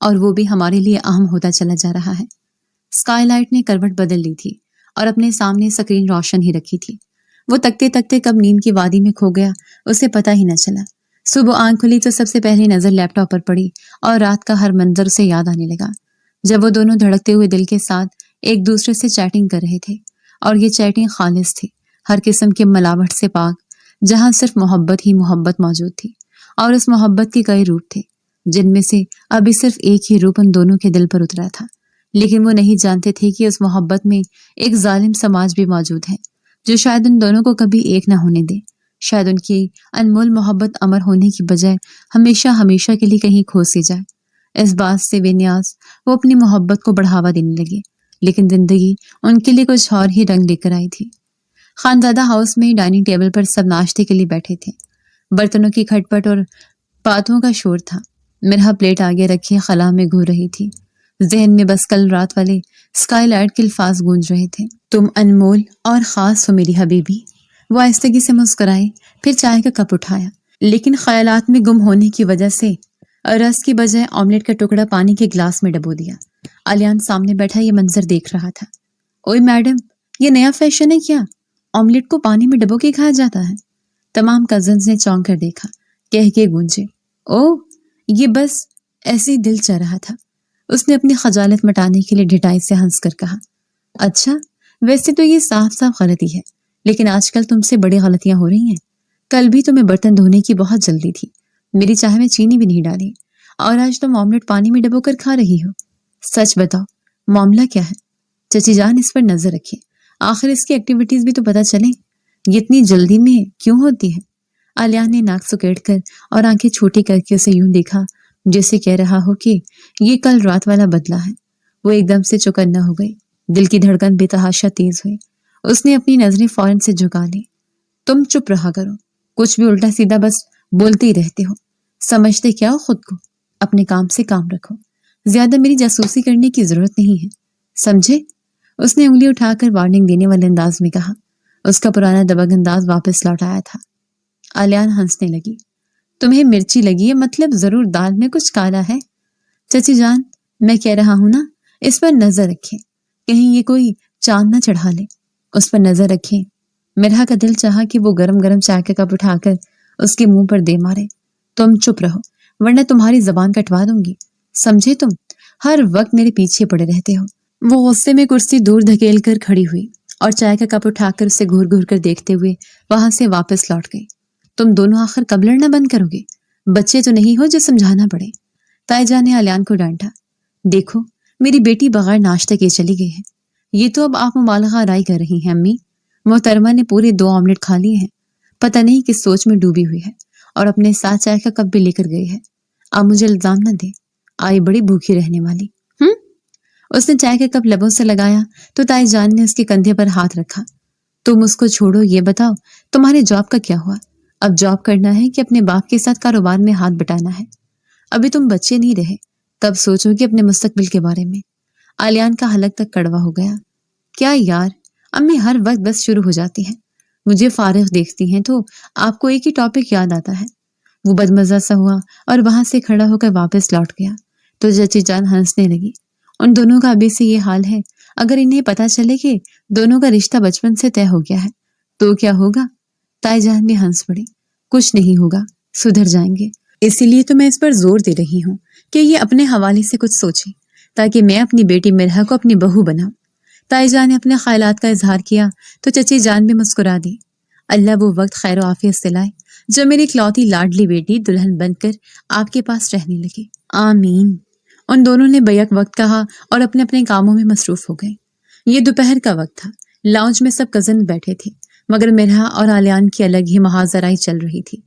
اور وہ بھی ہمارے لیے اہم ہوتا چلا جا رہا ہے۔ اسکائی لائٹ نے کروٹ بدل لی تھی اور اپنے سامنے سکرین روشن ہی رکھی تھی۔ وہ تکتے تکتے کب نیند کی وادی میں کھو گیا اسے پتہ ہی نہ چلا۔ صبح آنکھ کھلی تو سب سے پہلی نظر لیپ ٹاپ پر پڑی اور رات کا ہر منظر اسے یاد آنے لگا جب وہ دونوں دھڑکتے ہوئے دل کے ساتھ ایک دوسرے سے چیٹنگ کر رہے تھے، اور یہ چیٹنگ خالص تھی، ہر قسم کے ملاوٹ سے پاک، جہاں صرف محبت ہی محبت موجود تھی، اور اس محبت کے کئی روپ تھے جن میں سے ابھی صرف ایک ہی روپ ان دونوں کے دل پر اترا تھا۔ لیکن وہ نہیں جانتے تھے کہ اس محبت میں ایک ظالم سماج بھی موجود ہے جو شاید ان دونوں کو کبھی ایک نہ ہونے دے۔ شاید ان کی انمول محبت امر ہونے کی بجائے ہمیشہ ہمیشہ کے لیے کہیں کھو سی جائے۔ اس بات سے بے نیاز وہ اپنی محبت کو بڑھاوا دینے لگے، لیکن زندگی ان کے لیے کچھ اور ہی رنگ لے کر آئی تھی۔ خانزادہ ہاؤس میں ڈائننگ ٹیبل پر سب ناشتے کے لیے بیٹھے تھے۔ برتنوں کی کھٹ پٹ اور باتوں کا شور تھا۔ مرحا پلیٹ آگے رکھے خلا میں گھور رہی تھی۔ ذہن میں بس کل رات والے اسکائی لائٹ کے الفاظ گونج رہے تھے۔ تم انمول اور خاص ہو میری حبیبی۔ وہ آہستگی سے مسکرائے، پھر چائے کا کپ اٹھایا، لیکن خیالات میں گم ہونے کی وجہ سے رس کی بجائے آملیٹ کا ٹکڑا پانی کے گلاس میں ڈبو دیا۔ الیان سامنے بیٹھا یہ منظر دیکھ رہا تھا۔ اوئے میڈم، یہ نیا فیشن ہے کیا؟ آملیٹ کو پانی میں ڈبو کے کھایا جاتا ہے؟ تمام کزنز نے چونک کر دیکھا، کہہ کے گونجے، او یہ بس ایسے ہی دل چاہ رہا تھا۔ اس نے اپنی خجالت مٹانے کے لیے ڈھٹائی سے ہنس کر کہا، اچھا ویسے تو یہ صاف صاف غلطی ہے، لیکن آج کل تم سے بڑی غلطیاں ہو رہی ہیں۔ کل بھی تمہیں برتن دھونے کی بہت جلدی تھی، میری چائے میں چینی بھی نہیں ڈالی، اور آج تم آملیٹ پانی میں ڈبو کر کھا رہی ہو۔ سچ بتاؤ معاملہ کیا ہے؟ چچی جان اس پر نظر رکھے، آخر اس کی ایکٹیویٹیز بھی تو پتہ چلیں، یہ اتنی جلدی میں کیوں ہوتی ہے؟ الیان نے ناک سکیڑ کر اور آنکھیں چھوٹی کر کے اسے یوں دیکھا جیسے کہہ رہا ہو کہ یہ کل رات والا بدلہ ہے۔ وہ ایک دم سے چوکنا ہو گئی، دل کی دھڑکن بے تحاشا تیز ہوئی۔ اس نے اپنی نظریں فوراً سے جھکا لی۔ تم چپ رہا کرو، کچھ بھی الٹا سیدھا بس بولتے ہی رہتے ہو، سمجھتے کیا ہو خود کو؟ اپنے کام سے کام رکھو، زیادہ میری جاسوسی کرنے کی ضرورت نہیں ہے، سمجھے؟ اس نے انگلی اٹھا کر وارننگ دینے والے انداز میں کہا۔ اس کا پرانا دبنگ انداز واپس لوٹ آیا تھا۔ الیان ہنسنے لگی۔ تمہیں مرچی لگی ہے، مطلب ضرور دال میں کچھ کالا ہے۔ چچی جان میں کہہ رہا ہوں نا، اس پر نظر رکھیں، کہیں یہ کوئی چاند نہ چڑھا لے۔ اس پر نظر رکھیں۔ مرحا کا دل چاہا کہ وہ گرم گرم چائے کا کپ اٹھا کر اس کے منہ پر دے مارے۔ تم چپ رہو ورنہ تمہاری زبان کٹوا دوں گی، سمجھے؟ تم ہر وقت میرے پیچھے پڑے رہتے ہو۔ وہ غصے میں کرسی دور دھکیل کر کھڑی ہوئی اور چائے کا کپ اٹھا کر اسے گھور گھور کر دیکھتے ہوئے وہاں سے واپس لوٹ گئی۔ تم دونوں آخر کب لڑنا بند کرو گے؟ بچے تو نہیں ہو جو سمجھانا پڑے۔ تائی جان نے الیان کو ڈانٹا۔ دیکھو میری بیٹی بغیر ناشتہ کے چلی گئی ہے، یہ تو اب آپ مبالغہ رائی کر رہی ہیں امی۔ محترمہ نے پورے 2 آملیٹ کھا لیے ہیں، پتہ نہیں کس سوچ میں ڈوبی ہوئی ہے، اور اپنے ساتھ چائے کا کپ بھی لے کر گئی ہے۔ آپ مجھے الزام نہ دے، آئی بڑی بھوکی رہنے والی۔ اس نے چائے کا کپ لبوں سے لگایا تو تائی جان نے اس کے کندھے پر ہاتھ رکھا۔ تم اس کو چھوڑو، یہ بتاؤ تمہارے جاب کا کیا ہوا؟ اب جاب کرنا ہے کہ اپنے باپ کے ساتھ کاروبار میں ہاتھ بٹانا ہے؟ ابھی تم بچے نہیں رہے، کب سوچو گے اپنے مستقبل کے بارے میں؟ الیان کا حلق تک کڑوا ہو گیا۔ کیا یار، امی ہر وقت بس شروع ہو جاتی ہیں، مجھے فارغ دیکھتی ہیں تو آپ کو ایک ہی ٹاپک یاد آتا ہے۔ وہ بدمزہ سا ہوا اور وہاں سے کھڑا ہو کر واپس لوٹ گیا تو چچی جان ہنسنے لگی۔ ان دونوں کا ابھی سے یہ حال ہے، اگر انہیں پتا چلے کہ دونوں کا رشتہ بچپن سے طے ہو گیا ہے تو کیا ہوگا؟ تائی جان بھی ہنس پڑی۔ کچھ نہیں ہوگا، سدھر جائیں گے۔ اسی لیے تو میں اس پر زور دے رہی ہوں کہ یہ اپنے حوالے سے کچھ سوچیں تاکہ میں اپنی بیٹی مرحا کو اپنی بہو بناؤں۔ تائی جان نے اپنے خیالات کا اظہار کیا تو چچی جان بھی مسکرا دی۔ اللہ وہ وقت خیر و عافیت سے لائے جب میری اکلوتی لاڈلی بیٹی دلہن بن کر آپ کے پاس رہنے لگی، آمین۔ ان دونوں نے بیک وقت کہا اور اپنے اپنے کاموں میں مصروف ہو گئے۔ یہ دوپہر کا وقت تھا، لاؤنج میں سب کزن بیٹھے تھے، مگر مرحا اور الیان کی الگ ہی محاذرائی چل رہی تھی۔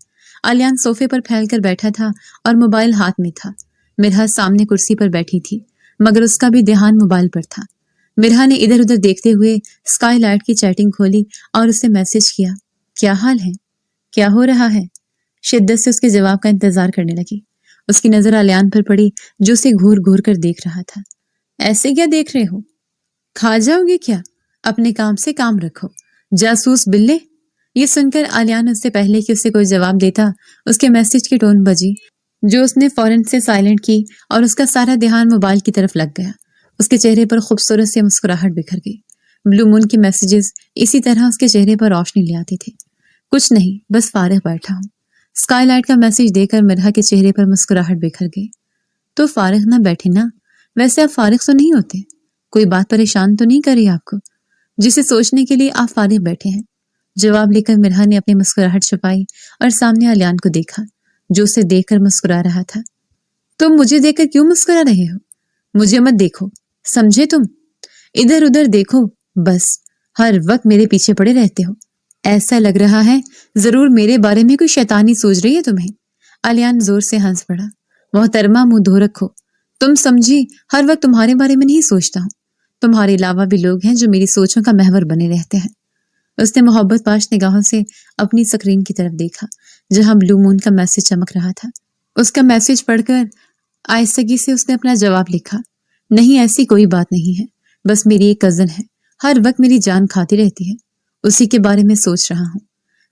الیان صوفے پر پھیل کر بیٹھا تھا اور موبائل ہاتھ میں تھا۔ مرحا سامنے کرسی پر بیٹھی تھی، مگر اس کا بھی دھیان موبائل پر تھا۔ مرحا نے ادھر ادھر دیکھتے ہوئے اسکائی لائٹ کی چیٹنگ کھولی اور اسے میسج کیا، کیا حال ہے؟ کیا ہو رہا ہے؟ شدت سے اس کے جواب کا انتظار کرنے لگی۔ اس کی نظر الیان پر پڑی جو اسے گھور گھور کر دیکھ رہا تھا۔ ایسے کیا دیکھ رہے ہو؟ کھا جاؤ گے کیا؟ اپنے کام سے کام رکھو، جاسوس بلے۔ یہ سن کر الیان اس سے پہلے کہ اسے کوئی جواب دیتا اس کے میسج کی ٹون بجی جو اس نے فوراً سے سائلنٹ کی اور اس کا سارا دھیان موبائل کی طرف لگ گیا۔ اس کے چہرے پر خوبصورت سے مسکراہٹ بکھر گئی۔ بلو مون کے میسیجز اسی طرح اس کے چہرے پر روشنی لے آتے تھے۔ کچھ نہیں، بس فارغ بیٹھا ہوں۔ اسکائی لائٹ کا میسج دے کر مرحا کے چہرے پر مسکراہٹ بکھر گئی۔ تو فارغ نہ بیٹھے نا، ویسے آپ فارغ تو نہیں ہوتے، کوئی بات پریشان تو نہیں کر رہی آپ کو جسے سوچنے کے لیے آپ فارغ بیٹھے ہیں؟ جواب لے کر مرحا نے اپنی مسکراہٹ چھپائی اور سامنے الیان کو دیکھا جو اسے دیکھ کر مسکرا رہا تھا۔ تم مجھے دیکھ کر کیوں مسکرا رہے ہو؟ مجھے مت دیکھو، سمجھے؟ تم ادھر ادھر دیکھو، بس ہر وقت میرے پیچھے پڑے رہتے ہو۔ ایسا لگ رہا ہے ضرور میرے بارے میں کوئی شیطانی سوچ رہی ہے تمہیں۔ الیان زور سے ہنس پڑا۔ محترمہ منہ دھو رکھو، تم سمجھی ہر وقت تمہارے بارے میں نہیں سوچتا ہوں، تمہارے علاوہ بھی لوگ ہیں جو میری سوچوں کا محور بنے رہتے ہیں۔ اس نے محبت پاش نگاہوں سے اپنی سکرین کی طرف دیکھا جہاں بلو مون کا میسج چمک رہا تھا۔ اس کا میسج پڑھ کر آہستگی سے اس نے اپنا جواب لکھا، نہیں ایسی کوئی بات نہیں ہے، بس میری ایک کزن ہے، ہر وقت میری جان کھاتی رہتی ہے، اسی کے بارے میں سوچ رہا ہوں۔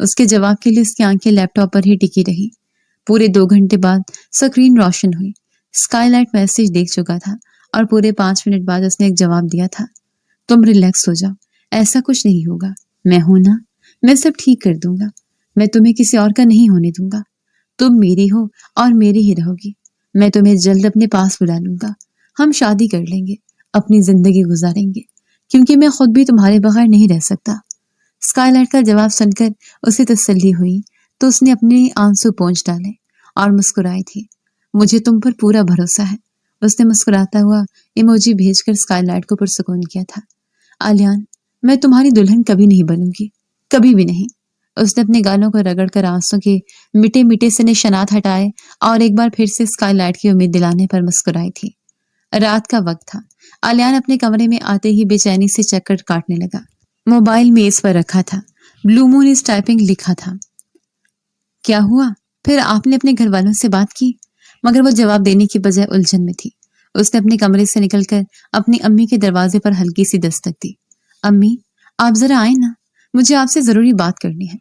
اس کے جواب کے لیے اس کی آنکھیں لیپ ٹاپ پر ہی ٹکی رہی۔ پورے 2 گھنٹے بعد سکرین روشن ہوئی۔ اسکائی لائٹ میسج دیکھ چکا تھا اور پورے 5 منٹ بعد اس نے ایک جواب دیا تھا۔ تم ریلیکس ہو جاؤ، ایسا کچھ نہیں ہوگا، میں ہوں نا، میں سب ٹھیک کر دوں گا، میں تمہیں کسی اور کا نہیں ہونے دوں گا، تم میری ہو اور میری ہی رہو گی، میں تمہیں جلد اپنے پاس بلا لوں گا، ہم شادی کر لیں گے، اپنی زندگی گزاریں گے، کیونکہ میں خود بھی تمہارے بغیر نہیں رہ سکتا۔ اسکائی لائٹ کا جواب سن کر اسے تسلی ہوئی تو اس نے اپنے آنسو پونچھ ڈالے اور مسکرائی تھی۔ مجھے تم پر پورا بھروسہ ہے، اس نے مسکراتا ہوا ایموجی بھیج کر اسکائی لائٹ کو پرسکون کیا تھا۔ آلیان، میں تمہاری دلہن کبھی نہیں بنوں گی، کبھی بھی نہیں۔ اس نے اپنے گالوں کو رگڑ کر آنسوں کے مٹے مٹے سے نشانات ہٹائے اور ایک بار پھر سے اسکائی لائٹ کی امید دلانے پر مسکرائی تھی۔ رات کا وقت تھا۔ آلیان اپنے کمرے میں آتے ہی بے چینی سے چکر کاٹنے لگا۔ موبائل میز پر رکھا تھا، بلو مون از ٹائپنگ لکھا تھا۔ کیا ہوا؟ پھر آپ نے اپنے گھر والوں سے بات کی؟ مگر وہ جواب دینے کی بجائے الجھن میں تھی۔ اس نے اپنے کمرے سے نکل کر اپنی امی کے دروازے پر ہلکی سی دستک دی۔ امی، آپ ذرا آئیں نا، مجھے آپ سے ضروری بات کرنی ہے۔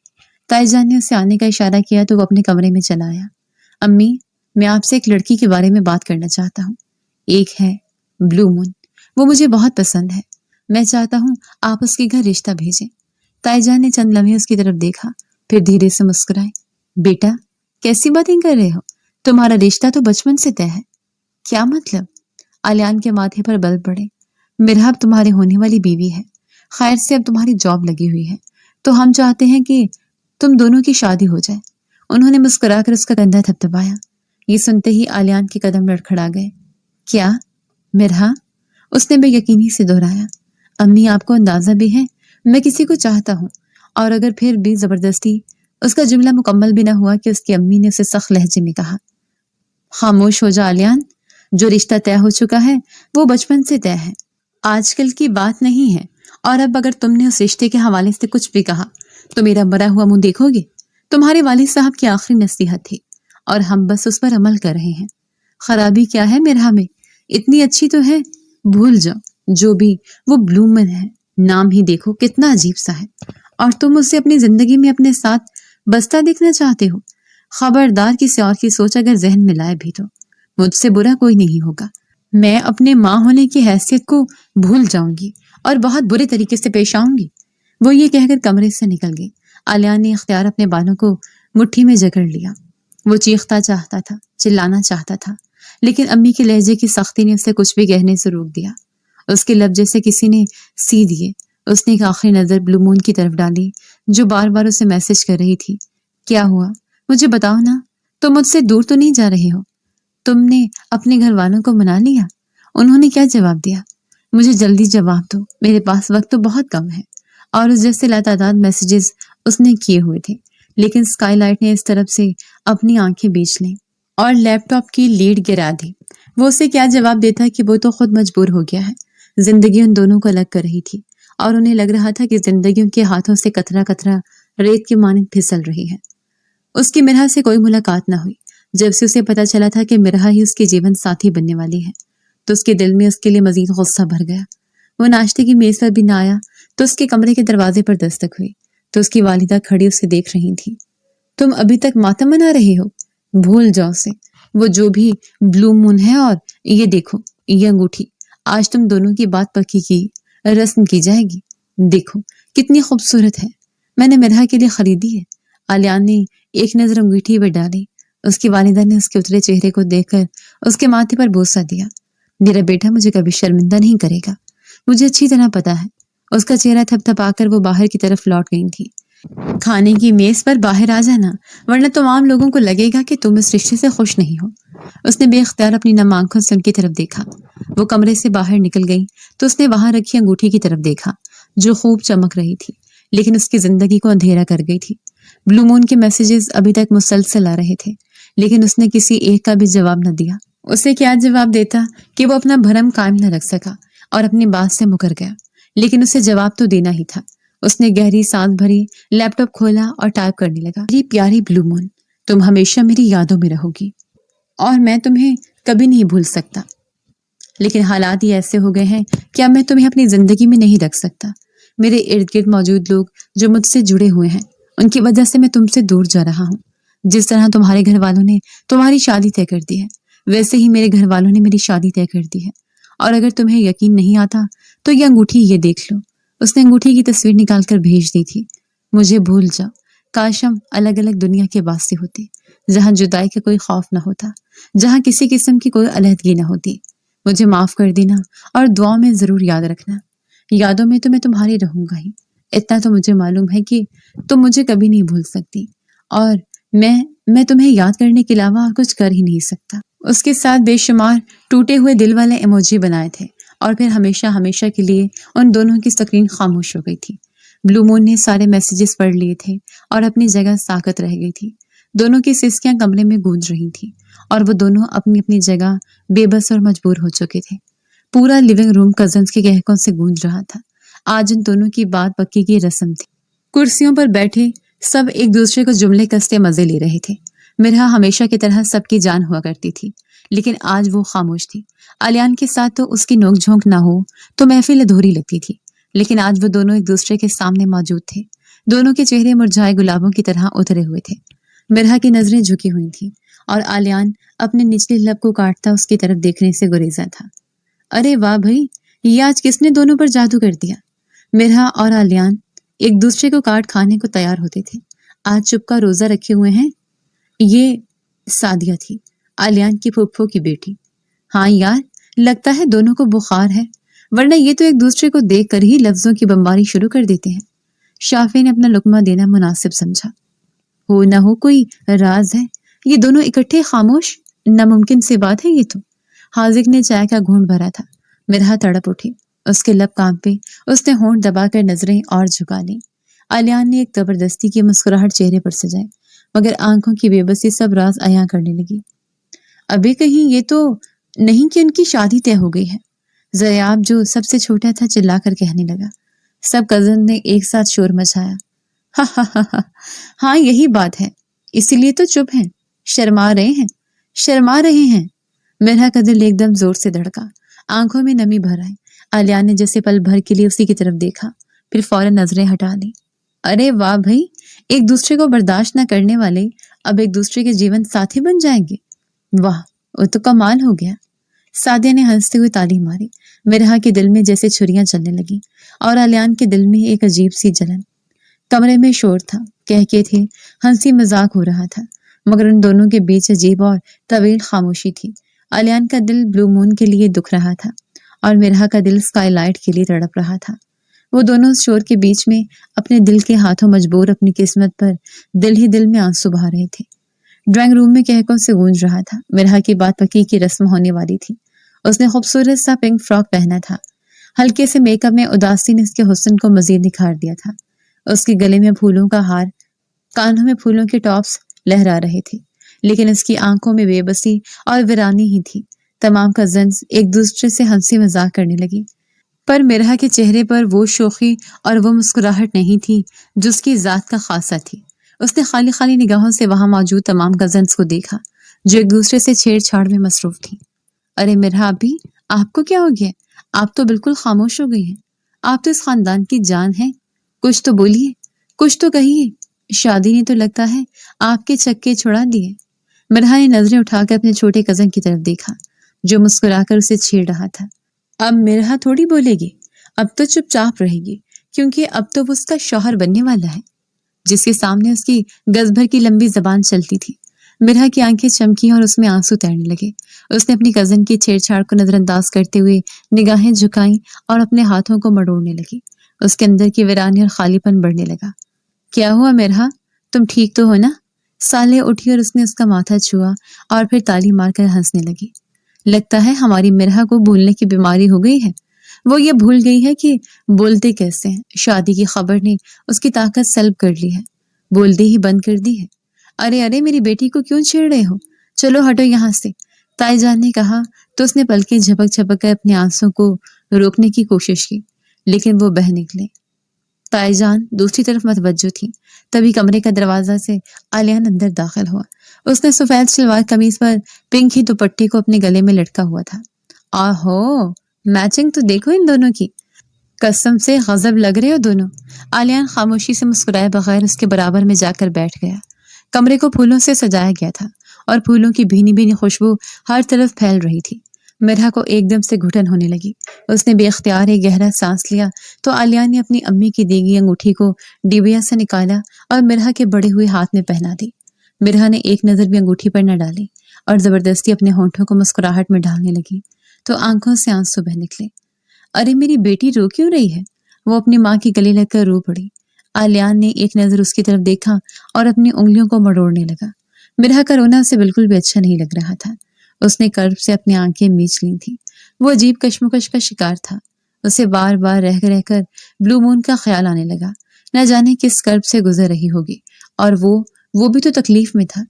تائی جان نے اسے آنے کا اشارہ کیا تو وہ اپنے کمرے میں چلا آیا۔ امی، میں آپ سے ایک لڑکی کے بارے میں بات کرنا چاہتا ہوں۔ ایک ہے بلو مون، وہ مجھے بہت پسند ہے، میں چاہتا ہوں آپ اس کے گھر رشتہ بھیجیں۔ تائی جان نے چند لمحے اس کی طرف دیکھا، پھر دھیرے سے مسکرائے۔ بیٹا، کیسی باتیں کر رہے ہو؟ تمہارا رشتہ تو بچپن سے طے ہے۔ کیا مطلب؟ آلیان کے ماتھے پر بل پڑے۔ میرا اب تمہارے ہونے والی بیوی ہے، خیر سے اب تمہاری جاب لگی ہوئی ہے، تو ہم چاہتے ہیں کہ تم دونوں کی شادی ہو جائے۔ انہوں نے مسکرا کر اس کا کندھا تھپتھپایا۔ یہ سنتے ہی آلیان کے قدم لڑکھڑا گئے۔ کیا؟ مرہا؟ اس نے بے یقینی سے دہرایا۔ امی، آپ کو اندازہ بھی ہے میں کسی کو چاہتا ہوں، اور اگر پھر بھی زبردستی… اس کا جملہ مکمل بھی نہ ہوا کہ اس کی امی نے اسے سخت لہجے میں کہا، خاموش ہو جا آلیان، جو رشتہ طے ہو چکا ہے وہ بچپن سے طے ہے، آج کل کی بات نہیں ہے، اور اب اگر تم نے اس رشتے کے حوالے سے کچھ بھی کہا تو میرا مرا ہوا منہ دیکھو گے۔ تمہارے والد صاحب کی آخری نصیحت تھی اور ہم بس اس پر عمل کر رہے ہیں۔ خرابی کیا ہے مرہا میں؟ اتنی اچھی تو ہے، بھول جاؤ جو بھی، وہ بلومن ہے، نام ہی دیکھو کتنا عجیب سا ہے، اور تم اسے اپنی زندگی میں اپنے ساتھ بستا دیکھنا چاہتے ہو۔ خبردار کسی اور کی سوچ اگر ذہن میں لائے بھی تو مجھ سے برا کوئی نہیں ہوگا، میں اپنے ماں ہونے کی حیثیت کو بھول جاؤں گی اور بہت برے طریقے سے پیش آؤں گی۔ وہ یہ کہہ کر کمرے سے نکل گئی۔ آلیان نے اختیار اپنے بالوں کو مٹھی میں جکڑ لیا۔ وہ چیختا چاہتا تھا، چلانا چاہتا تھا، لیکن امی کے لہجے کی سختی نے اسے کچھ بھی کہنے سے روک دیا۔ اس کے لب جیسے کسی نے سی دیے۔ اس نے ایک آخری نظر بلو مون کی طرف ڈالی جو بار بار اسے میسج کر رہی تھی۔ کیا ہوا؟ مجھے بتاؤ نا، تم مجھ سے دور تو نہیں جا رہے ہو؟ تم نے اپنے گھر والوں کو منا لیا؟ انہوں نے کیا جواب دیا؟ مجھے جلدی جواب دو، میرے پاس وقت تو بہت کم ہے۔ اور اس جیسے لاتعداد میسیجز اس نے کیے ہوئے تھے، لیکن اسکائی لائٹ نے اس طرف سے اپنی آنکھیں بیچ لیں اور لیپ ٹاپ کی لیڈ گرا دی۔ وہ اسے کیا جواب دیتا کہ وہ تو خود مجبور ہو گیا ہے۔ زندگی ان دونوں کو الگ کر رہی تھی اور انہیں لگ رہا تھا کہ زندگی ان کے ہاتھوں سے قطرہ قطرہ ریت کے مانند پھسل رہی ہے۔ اس کی مرہا سے کوئی ملاقات نہ ہوئی۔ جب سے اسے پتا چلا تھا کہ مرہا ہی اس کی جیون ساتھی بننے والی ہے تو اس کے دل میں اس کے لیے مزید غصہ بھر گیا۔ وہ ناشتے کی میز پر بھی نہ آیا تو اس کے کمرے کے دروازے پر دستک ہوئی تو اس کی والدہ کھڑی اسے دیکھ رہی تھی۔ تم ابھی تک ماتم منا رہے ہو؟ بھول جاؤ اسے، وہ جو بھی بلو مون ہے، اور یہ دیکھو یہ انگوٹھی، آج تم دونوں کی بات پکی کی رسم کی جائے گی۔ دیکھو کتنی خوبصورت ہے، میں نے مرہا کے لیے خریدی ہے۔ آلیان نے ایک نظر انگوٹھی پہ ڈالی۔ اس کی والدہ نے اس کے اترے چہرے کو دیکھ کر اس کے ماتھے پر بوسہ دیا۔ میرا بیٹا مجھے کبھی شرمندہ نہیں کرے گا، مجھے اچھی طرح پتا ہے۔ اس کا چہرہ تھپ تھپا کر وہ باہر کی طرف لوٹ گئی تھی۔ کھانے کی میز پر باہر آ جانا، ورنہ تمام لوگوں کو لگے گا کہ تم اس رشتے سے خوش نہیں ہو۔ اس نے بے اختیار اپنی نم آنکھوں سے ان کی طرف دیکھا۔ وہ کمرے سے باہر نکل گئی تو اس نے وہاں رکھی انگوٹھی کی طرف دیکھا جو خوب چمک رہی تھی، لیکن اس کی زندگی کو اندھیرا کر گئی تھی۔ بلو مون کے میسیجز ابھی تک مسلسل آ رہے تھے، لیکن اس نے کسی ایک کا بھی جواب نہ دیا۔ اسے کیا جواب دیتا کہ وہ اپنا بھرم قائم نہ رکھ سکا اور اپنی بات سے مکر گیا، لیکن اسے جواب تو دینا ہی تھا۔ اس نے گہری سانس بھری، لیپ ٹاپ کھولا اور ٹائپ کرنے لگا۔ میری پیاری بلو مون، تم ہمیشہ میری یادوں میں رہو گی اور میں تمہیں کبھی نہیں بھول سکتا، لیکن حالات ہی ایسے ہو گئے ہیں کہ اب میں تمہیں اپنی زندگی میں نہیں رکھ سکتا۔ میرے ارد گرد موجود لوگ جو مجھ سے جڑے ہوئے ہیں ان کی وجہ سے میں تم سے دور جا رہا ہوں۔ جس طرح تمہارے گھر والوں نے تمہاری شادی طے کر دی ہے، ویسے ہی میرے گھر والوں نے میری شادی طے کر دی ہے۔ اور اگر تمہیں یقین نہیں آتا تو یہ انگوٹھی یہ دیکھ لو۔ اس نے انگوٹھی کی تصویر نکال کر بھیج دی تھی۔ مجھے بھول جاؤ، کاش ہم الگ الگ دنیا کے واسطے ہوتے، جہاں جدائی کا کوئی خوف نہ ہوتا، جہاں کسی قسم کی کوئی علیحدگی نہ ہوتی۔ مجھے معاف کر دینا اور دعاؤں میں ضرور یاد رکھنا۔ یادوں میں تو میں تمہاری رہوں گا ہی، اتنا تو مجھے معلوم ہے کہ تم مجھے کبھی نہیں بھول سکتی، اور میں تمہیں یاد کرنے کے علاوہ اور کچھ کر ہی نہیں سکتا۔ اس کے ساتھ بے شمار ٹوٹے ہوئے دل والے ایموجی بنائے تھے، اور پھر ہمیشہ ہمیشہ کے لیے ان دونوں کی سکرین خاموش ہو گئی تھی۔ بلو مون نے سارے میسیجز پڑھ لیے تھے اور اپنی جگہ ساکت رہ گئی تھی۔ دونوں کی سسکیاں کمرے میں گونج رہی تھیں، اور وہ دونوں اپنی اپنی جگہ بے بس اور مجبور ہو چکے تھے۔ پورا لیونگ روم کزنز کے قہقہوں سے گونج رہا تھا۔ آج ان دونوں کی بات پکی کی رسم تھی۔ کرسیوں پر بیٹھے سب ایک دوسرے کو جملے کستے مزے لے رہے تھے۔ مرحا ہمیشہ کی طرح سب کی جان ہوا کرتی تھی، لیکن آج وہ خاموش تھی۔ الیان کے ساتھ تو اس کی نوک جھونک نہ ہو تو محفل ادھوری لگتی تھی، لیکن آج وہ دونوں ایک دوسرے کے سامنے موجود تھے۔ دونوں کے چہرے مرجھائے گلابوں کی طرح اترے ہوئے تھے۔ مرحا کی نظریں جھکی ہوئی تھیں، اور الیان اپنے نچلے لب کو کاٹتا اس کی طرف دیکھنے سے گریزا تھا۔ ارے واہ بھائی، یہ آج کس نے دونوں پر جادو کر دیا؟ مرحا اور الیان ایک دوسرے کو کاٹ کھانے کو تیار ہوتے تھے۔ آج چپ کا روزہ رکھے ہوئے ہیں۔ یہ سعدیہ تھی، الیان کی پھپھو کی بیٹی۔ ہاں یار، لگتا ہے دونوں کو بخار ہے، ورنہ یہ تو ایک دوسرے کو دیکھ کر ہی لفظوں کی بمباری شروع کر دیتے ہیں۔ شافی نے اپنا لقمہ دینا مناسب سمجھا۔ ہو نہ ہو کوئی راز ہے، یہ دونوں اکٹھے خاموش؟ ناممکن سی بات ہے یہ تو۔ حاذق نے چائے کا گھونٹ بھرا تھا۔ مرحا تڑپ اٹھی، اس کے لب کانپے، اس نے ہونٹ دبا کر نظریں اور جھکا لیں۔ الیان نے ایک زبردستی کی مسکراہٹ چہرے پر سجائی، مگر آنکھوں کی بے بسی سب راز عیاں کرنے لگی۔ ابھی کہیں یہ تو نہیں کہ ان کی شادی طے ہو گئی ہے؟ زیاب جو سب سے چھوٹا تھا چلا کر کہنے لگا۔ سب کزن نے ایک ساتھ شور مچایا۔ ہا ہا ہا ہا، ہاں یہی بات ہے، اسی لیے تو چپ ہیں، شرما رہے ہیں۔ مرحا کا دل ایک دم زور سے دھڑکا، آنکھوں میں نمی بھر آئی۔ الیان نے جیسے پل بھر کے لیے اسی کی طرف دیکھا، پھر فوراً نظریں ہٹا لی۔ ارے واہ بھائی، ایک دوسرے کو برداشت نہ کرنے والے اب ایک دوسرے کے جیون ساتھی بن جائیں گے؟ واہ، وہ تو کمال ہو گیا۔ سعدیہ نے ہنستے ہوئے تالی ماری۔ مرحا کے دل میں جیسے چھریاں چلنے لگیں، اور الیان کے دل میں ایک عجیب سی جلن۔ کمرے میں شور تھا، کہکے تھے، ہنسی مذاق ہو رہا تھا، مگر ان دونوں کے بیچ عجیب اور طویل خاموشی تھی۔ الیان کا دل بلو مون کے لیے دکھ رہا تھا، اور مرحا کا دل اسکائی لائٹ کے لیے تڑپ رہا تھا۔ وہ دونوں اس شور کے بیچ میں اپنے دل کے ہاتھوں مجبور اپنی قسمت پر دل ہی دل میں آنسو بہا رہے تھے۔ ڈرائنگ روم میں کہکوں سے گونج رہا تھا۔ مرحا کی بات پکی کی رسم ہونے والی تھی۔ اس نے خوبصورت سا پنک فراک پہنا تھا۔ ہلکے سے میک اپ میں اداسی نے اس کے حسن کو مزید نکھار دیا تھا۔ اس کے گلے میں پھولوں کا ہار، کانوں میں پھولوں کے ٹاپس لہرا رہے تھے، لیکن اس کی آنکھوں میں بے بسی اور ویرانی ہی تھی۔ تمام کزنز ایک دوسرے سے ہنسی مذاق کرنے لگی، پر مرحا کے چہرے پر وہ شوخی اور وہ مسکراہٹ نہیں تھی جو اس کی ذات کا خاصہ تھی۔ اس نے خالی خالی نگاہوں سے وہاں موجود تمام کزنز کو دیکھا جو ایک دوسرے سے چھیڑ چھاڑ میں مصروف تھی۔ ارے مرحا ابھی، آپ کو کیا ہو گیا؟ آپ تو بالکل خاموش ہو گئی ہیں۔ آپ تو اس خاندان کی جان ہیں، کچھ تو بولیے، کچھ تو کہیے۔ شادی نے تو لگتا ہے آپ کے چکے چھڑا دیے۔ مرحا نے نظریں اٹھا کر اپنے چھوٹے کزن کی طرف دیکھا جو مسکرا کر اسے چھیڑ رہا تھا۔ اب مرحا تھوڑی بولے گی، اب تو چپ چاپ رہے گی، کیونکہ اب تو وہ اس کا شوہر بننے والا ہے، جس کے سامنے اس کی گز بھر کی لمبی زبان چلتی تھی۔ مرحا کی آنکھیں چمکی اور اس میں آنسو تیرنے لگے۔ اس نے اپنی کزن کی چھیڑ چھاڑ کو نظر انداز کرتے ہوئے نگاہیں جھکائیں اور اپنے ہاتھوں کو مڑوڑنے لگی۔ اس کے اندر کی ویرانی اور خالی پن بڑھنے لگا۔ کیا ہوا مرحا، تم ٹھیک تو ہو نا؟ سالے اٹھی اور اس نے اس کا ماتھا چھوا اور پھر تالی مار کر ہنسنے لگی۔ لگتا ہے ہماری مرحا کو بھولنے کی بیماری ہو گئی ہے۔ وہ یہ بھول گئی ہے کہ بولتے کیسے ہیں۔ شادی کی خبر نے اس کی طاقت سلب کر لی ہے، بولتے ہی بند کر دی ہے۔ ارے ارے، میری بیٹی کو کیوں چھیڑ رہے ہو؟ چلو ہٹو یہاں سے، تائی جان نے کہا تو اس نے پلکیں جھپک جھپک کر اپنے آنسوں کو روکنے کی کوشش کی، لیکن وہ بہہ نکلے۔ تائی جان دوسری طرف متوجہ تھی۔ تبھی کمرے کا دروازہ سے الیان اندر داخل ہوا۔ اس نے سفید شلوار قمیض پر پنک ہی دوپٹے کو اپنے گلے میں لٹکا ہوا تھا۔ آہو، میچنگ تو دیکھو ان دونوں کی۔ قسم سے غضب لگ رہے ہو دونوں۔ آلیان خاموشی سے مسکرائے بغیر اس کے برابر میں جا کر بیٹھ گیا۔ کمرے کو پھولوں سے سجایا گیا تھا اور پھولوں کی بھینی بھینی خوشبو ہر طرف پھیل رہی تھی۔ مرحا کو ایک دم سے گھٹن ہونے لگی۔ اس نے بے اختیار ایک گہرا سانس لیا تو آلیان نے اپنی امی کی دی گئی انگوٹھی کو ڈبیا سے نکالا اور مرحا کے بڑے ہوئے ہاتھ میں پہنا دی۔ مرحا نے ایک نظر بھی انگوٹھی پر نہ ڈالی اور زبردستی اپنے ہونٹوں کو مسکراہٹ میں ڈالنے لگی تو آنکھوں سے آنسو بہہ نکلے۔ ارے میری بیٹی رو کیوں رہی ہے؟ وہ اپنی ماں کی گلے لگ کر رو پڑی۔ آلیان نے ایک نظر اس کی طرف دیکھا اور اپنی انگلیوں کو مڑوڑنے لگا۔ مرحا کا رونا اسے بالکل بھی اچھا نہیں لگ رہا تھا۔ اس نے کرب سے اپنی آنکھیں میچ لی تھی۔ وہ عجیب کشمکش کا شکار تھا۔ اسے بار بار رہ کر بلو مون کا خیال آنے لگا۔ نہ جانے کس کرب سے گزر رہی ہوگی اور وہ بھی تو تکلیف میں تھا۔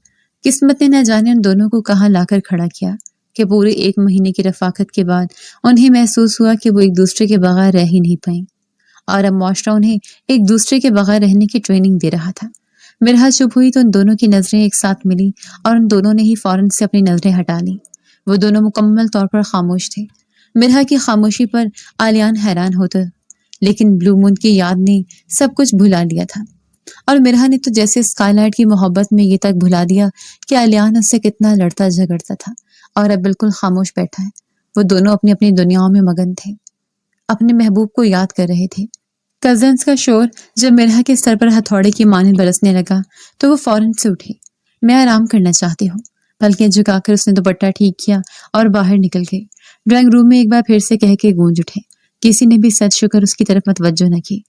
قسمت نے نہ جانے ان دونوں کو کہاں لا کر کھڑا کیا کہ پورے 1 مہینے کی رفاقت کے بعد انہیں محسوس ہوا کہ وہ ایک دوسرے کے بغیر رہ ہی نہیں پائیں، اور اب معاشرہ انہیں ایک دوسرے کے بغیر رہنے کی ٹریننگ دے رہا تھا۔ مرحا چپ ہوئی تو ان دونوں کی نظریں ایک ساتھ ملی اور ان دونوں نے ہی فوراً سے اپنی نظریں ہٹا لی۔ وہ دونوں مکمل طور پر خاموش تھے۔ مرحا کی خاموشی پر آلیان حیران ہوتا، لیکن بلو مون کی یاد نے سب کچھ بھلا دیا تھا، اور مرحا نے تو جیسے اسکائی لائٹ کی محبت میں یہ تک بھلا دیا کہ آلیان اس سے کتنا لڑتا جھگڑتا تھا اور اب بالکل خاموش بیٹھا ہے۔ وہ دونوں اپنی اپنی دنیاؤں میں مگن تھے، اپنے محبوب کو یاد کر رہے تھے۔ کزنز کا شور جب مرحا کے سر پر ہتھوڑے کی مانند برسنے لگا تو وہ فوراً سے اٹھی۔ میں آرام کرنا چاہتی ہوں۔ پلکیں جھکا کر اس نے دوپٹہ ٹھیک کیا اور باہر نکل گئی۔ ڈرائنگ روم میں ایک بار پھر سے کہہ کے گونج اٹھے۔ کسی نے بھی سچ شکر اس کی طرف متوجہ نہ کی۔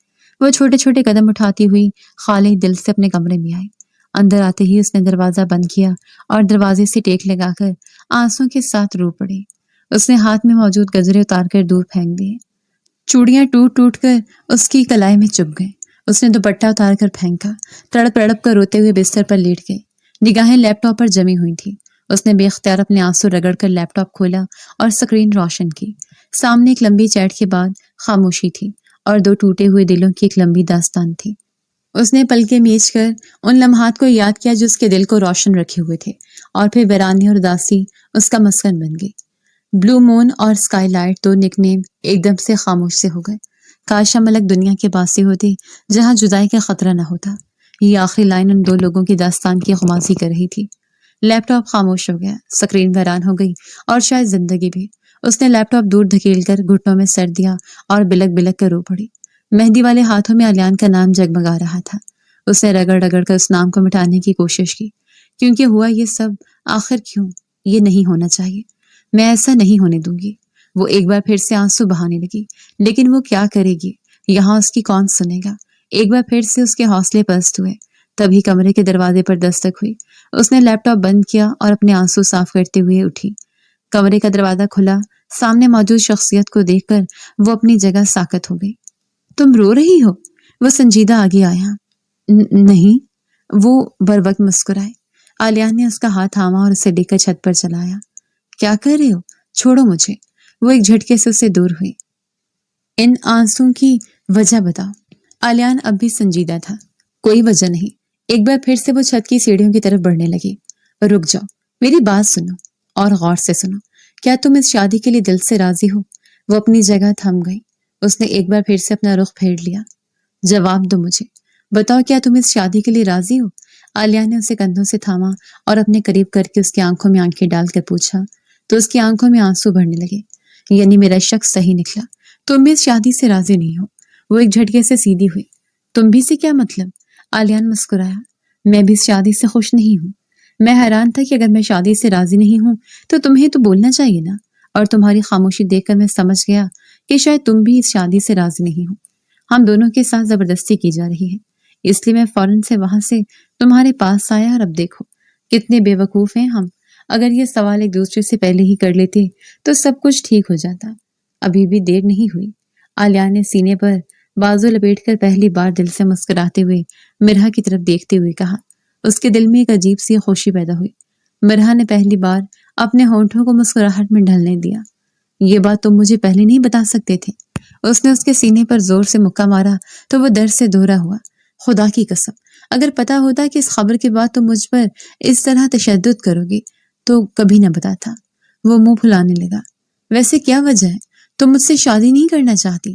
وہ چھوٹے چھوٹے قدم اٹھاتی ہوئی خالی دل سے اپنے کمرے میں آئی۔ اندر آتے ہی اس نے دروازہ بند کیا اور دروازے سے ٹیک لگا کر آنسوں کے ساتھ رو پڑی۔ اس نے ہاتھ میں موجود گجرے اتار کر دور پھینک دیے۔ چوڑیاں ٹوٹ ٹوٹ کر اس کی کلائی میں چپ گئیں۔ اس نے دوپٹہ اتار کر پھینکا، تڑپ تڑپ کر روتے ہوئے بستر پر لیٹ گئی۔ نگاہیں لیپ ٹاپ پر جمی ہوئی تھی۔ اس نے بے اختیار اپنے آنسو رگڑ کر لیپ ٹاپ کھولا اور اسکرین روشن کی۔ سامنے ایک لمبی چیٹ کے بعد خاموشی تھی اور 2 ٹوٹے ہوئے دلوں کی ایک لمبی داستان تھی۔ اس نے پلکیں میچ کر ان لمحات کو یاد کیا جو اس کے دل کو روشن رکھے ہوئے تھے، اور پھر ویرانی اور اداسی اس کا مسکن بن گئی۔ بلو مون اور اسکائی لائٹ 2 نک نیم ایک دم سے خاموش سے ہو گئے۔ کاش ہم الگ دنیا کے باسی ہوتے جہاں جدائی کا خطرہ نہ ہوتا۔ یہ آخری لائن ان 2 لوگوں کی داستان کی غمازی کر رہی تھی۔ لیپ ٹاپ خاموش ہو گیا، سکرین ویران ہو گئی اور شاید زندگی بھی۔ اس نے لیپ ٹاپ دور دھکیل کر گھٹنوں میں سر دیا اور بلک بلک کر رو پڑی۔ مہندی والے ہاتھوں میں آلیان کا نام جگمگا رہا تھا۔ اس نے رگڑ رگڑ کر اس نام کو مٹانے کی کوشش کی، کیونکہ ہوا یہ سب آخر کیوں؟ یہ نہیں ہونا چاہیے، میں ایسا نہیں ہونے دوں گی۔ وہ ایک بار پھر سے آنسو بہانے لگی، لیکن وہ کیا کرے گی؟ یہاں اس کی کون سنے گا؟ ایک بار پھر سے اس کے حوصلے پست ہوئے۔ تبھی کمرے کے دروازے پر دستک ہوئی۔ اس نے لیپ ٹاپ بند کیا اور اپنے آنسو صاف کرتے ہوئے اٹھی۔ کمرے کا دروازہ کھلا۔ سامنے موجود شخصیت کو دیکھ کر وہ اپنی جگہ ساکت ہو گئی۔ تم رو رہی ہو؟ وہ سنجیدہ آگے آیا۔ نہیں، وہ بروقت مسکرائے۔ آلیان نے اس کا ہاتھ تھاما اور اسے لے کر چھت پر چلایا۔ کیا کر رہے ہو؟ چھوڑو مجھے۔ وہ ایک جھٹکے سے اس سے دور ہوئی۔ ان آنسوں کی وجہ بتاؤ۔ آلیان اب بھی سنجیدہ تھا۔ کوئی وجہ نہیں۔ ایک بار پھر سے وہ چھت کی سیڑھیوں کی طرف بڑھنے لگی۔ رک جاؤ، میری بات سنو اور غور سے سنو۔ کیا تم اس شادی کے لیے دل سے راضی ہو؟ وہ اپنی جگہ تھم گئی۔ اس نے ایک بار پھر سے اپنا رخ پھیر لیا۔ جواب دو مجھے، بتاؤ کیا تم اس شادی کے لیے راضی ہو؟ آلیان نے اسے کندھوں سے تھاما اور اپنے قریب کر کے اس کی آنکھوں میں آنکھیں ڈال کر پوچھا تو اس کی آنکھوں میں آنسو بھرنے لگے۔ یعنی میرا شک صحیح نکلا، تم بھی اس شادی سے راضی نہیں ہو؟ وہ ایک جھٹکے سے سیدھی ہوئی۔ تم بھی سے کیا مطلب؟ آلیان مسکرایا۔ میں بھی اس شادی سے خوش نہیں ہوں۔ میں حیران تھا کہ اگر میں شادی سے راضی نہیں ہوں تو تمہیں تو بولنا چاہیے نا، اور تمہاری خاموشی دیکھ کر میں سمجھ گیا کہ شاید تم بھی اس شادی سے راضی نہیں ہو۔ ہم دونوں کے ساتھ زبردستی کی جا رہی ہے، اس لیے میں فوراً سے وہاں سے تمہارے پاس آیا، اور اب دیکھو کتنے بے وقوف ہیں ہم۔ اگر یہ سوال ایک دوسرے سے پہلے ہی کر لیتے تو سب کچھ ٹھیک ہو جاتا۔ ابھی بھی دیر نہیں ہوئی۔ آلیان نے سینے پر بازو لپیٹ کر پہلی بار دل سے مسکراتے ہوئے مرحا کی طرف دیکھتے ہوئے کہا۔ اس کے دل میں ایک عجیب سی خوشی پیدا ہوئی۔ مرحا نے پہلی بار اپنے ہونٹوں کو مسکراہٹ میں ڈھلنے دیا۔ یہ بات تم مجھے پہلے نہیں بتا سکتے تھے؟ اس نے اس کے سینے پر زور سے مکہ مارا تو وہ درد سے دورا ہوا۔ خدا کی قسم، اگر پتا ہوتا کہ اس خبر کے بعد تم مجھ پر اس طرح تشدد کرو گی تو کبھی نہ بتاتا۔ وہ منہ پھلانے لگا۔ ویسے کیا وجہ ہے؟ تم مجھ سے شادی نہیں کرنا چاہتی؟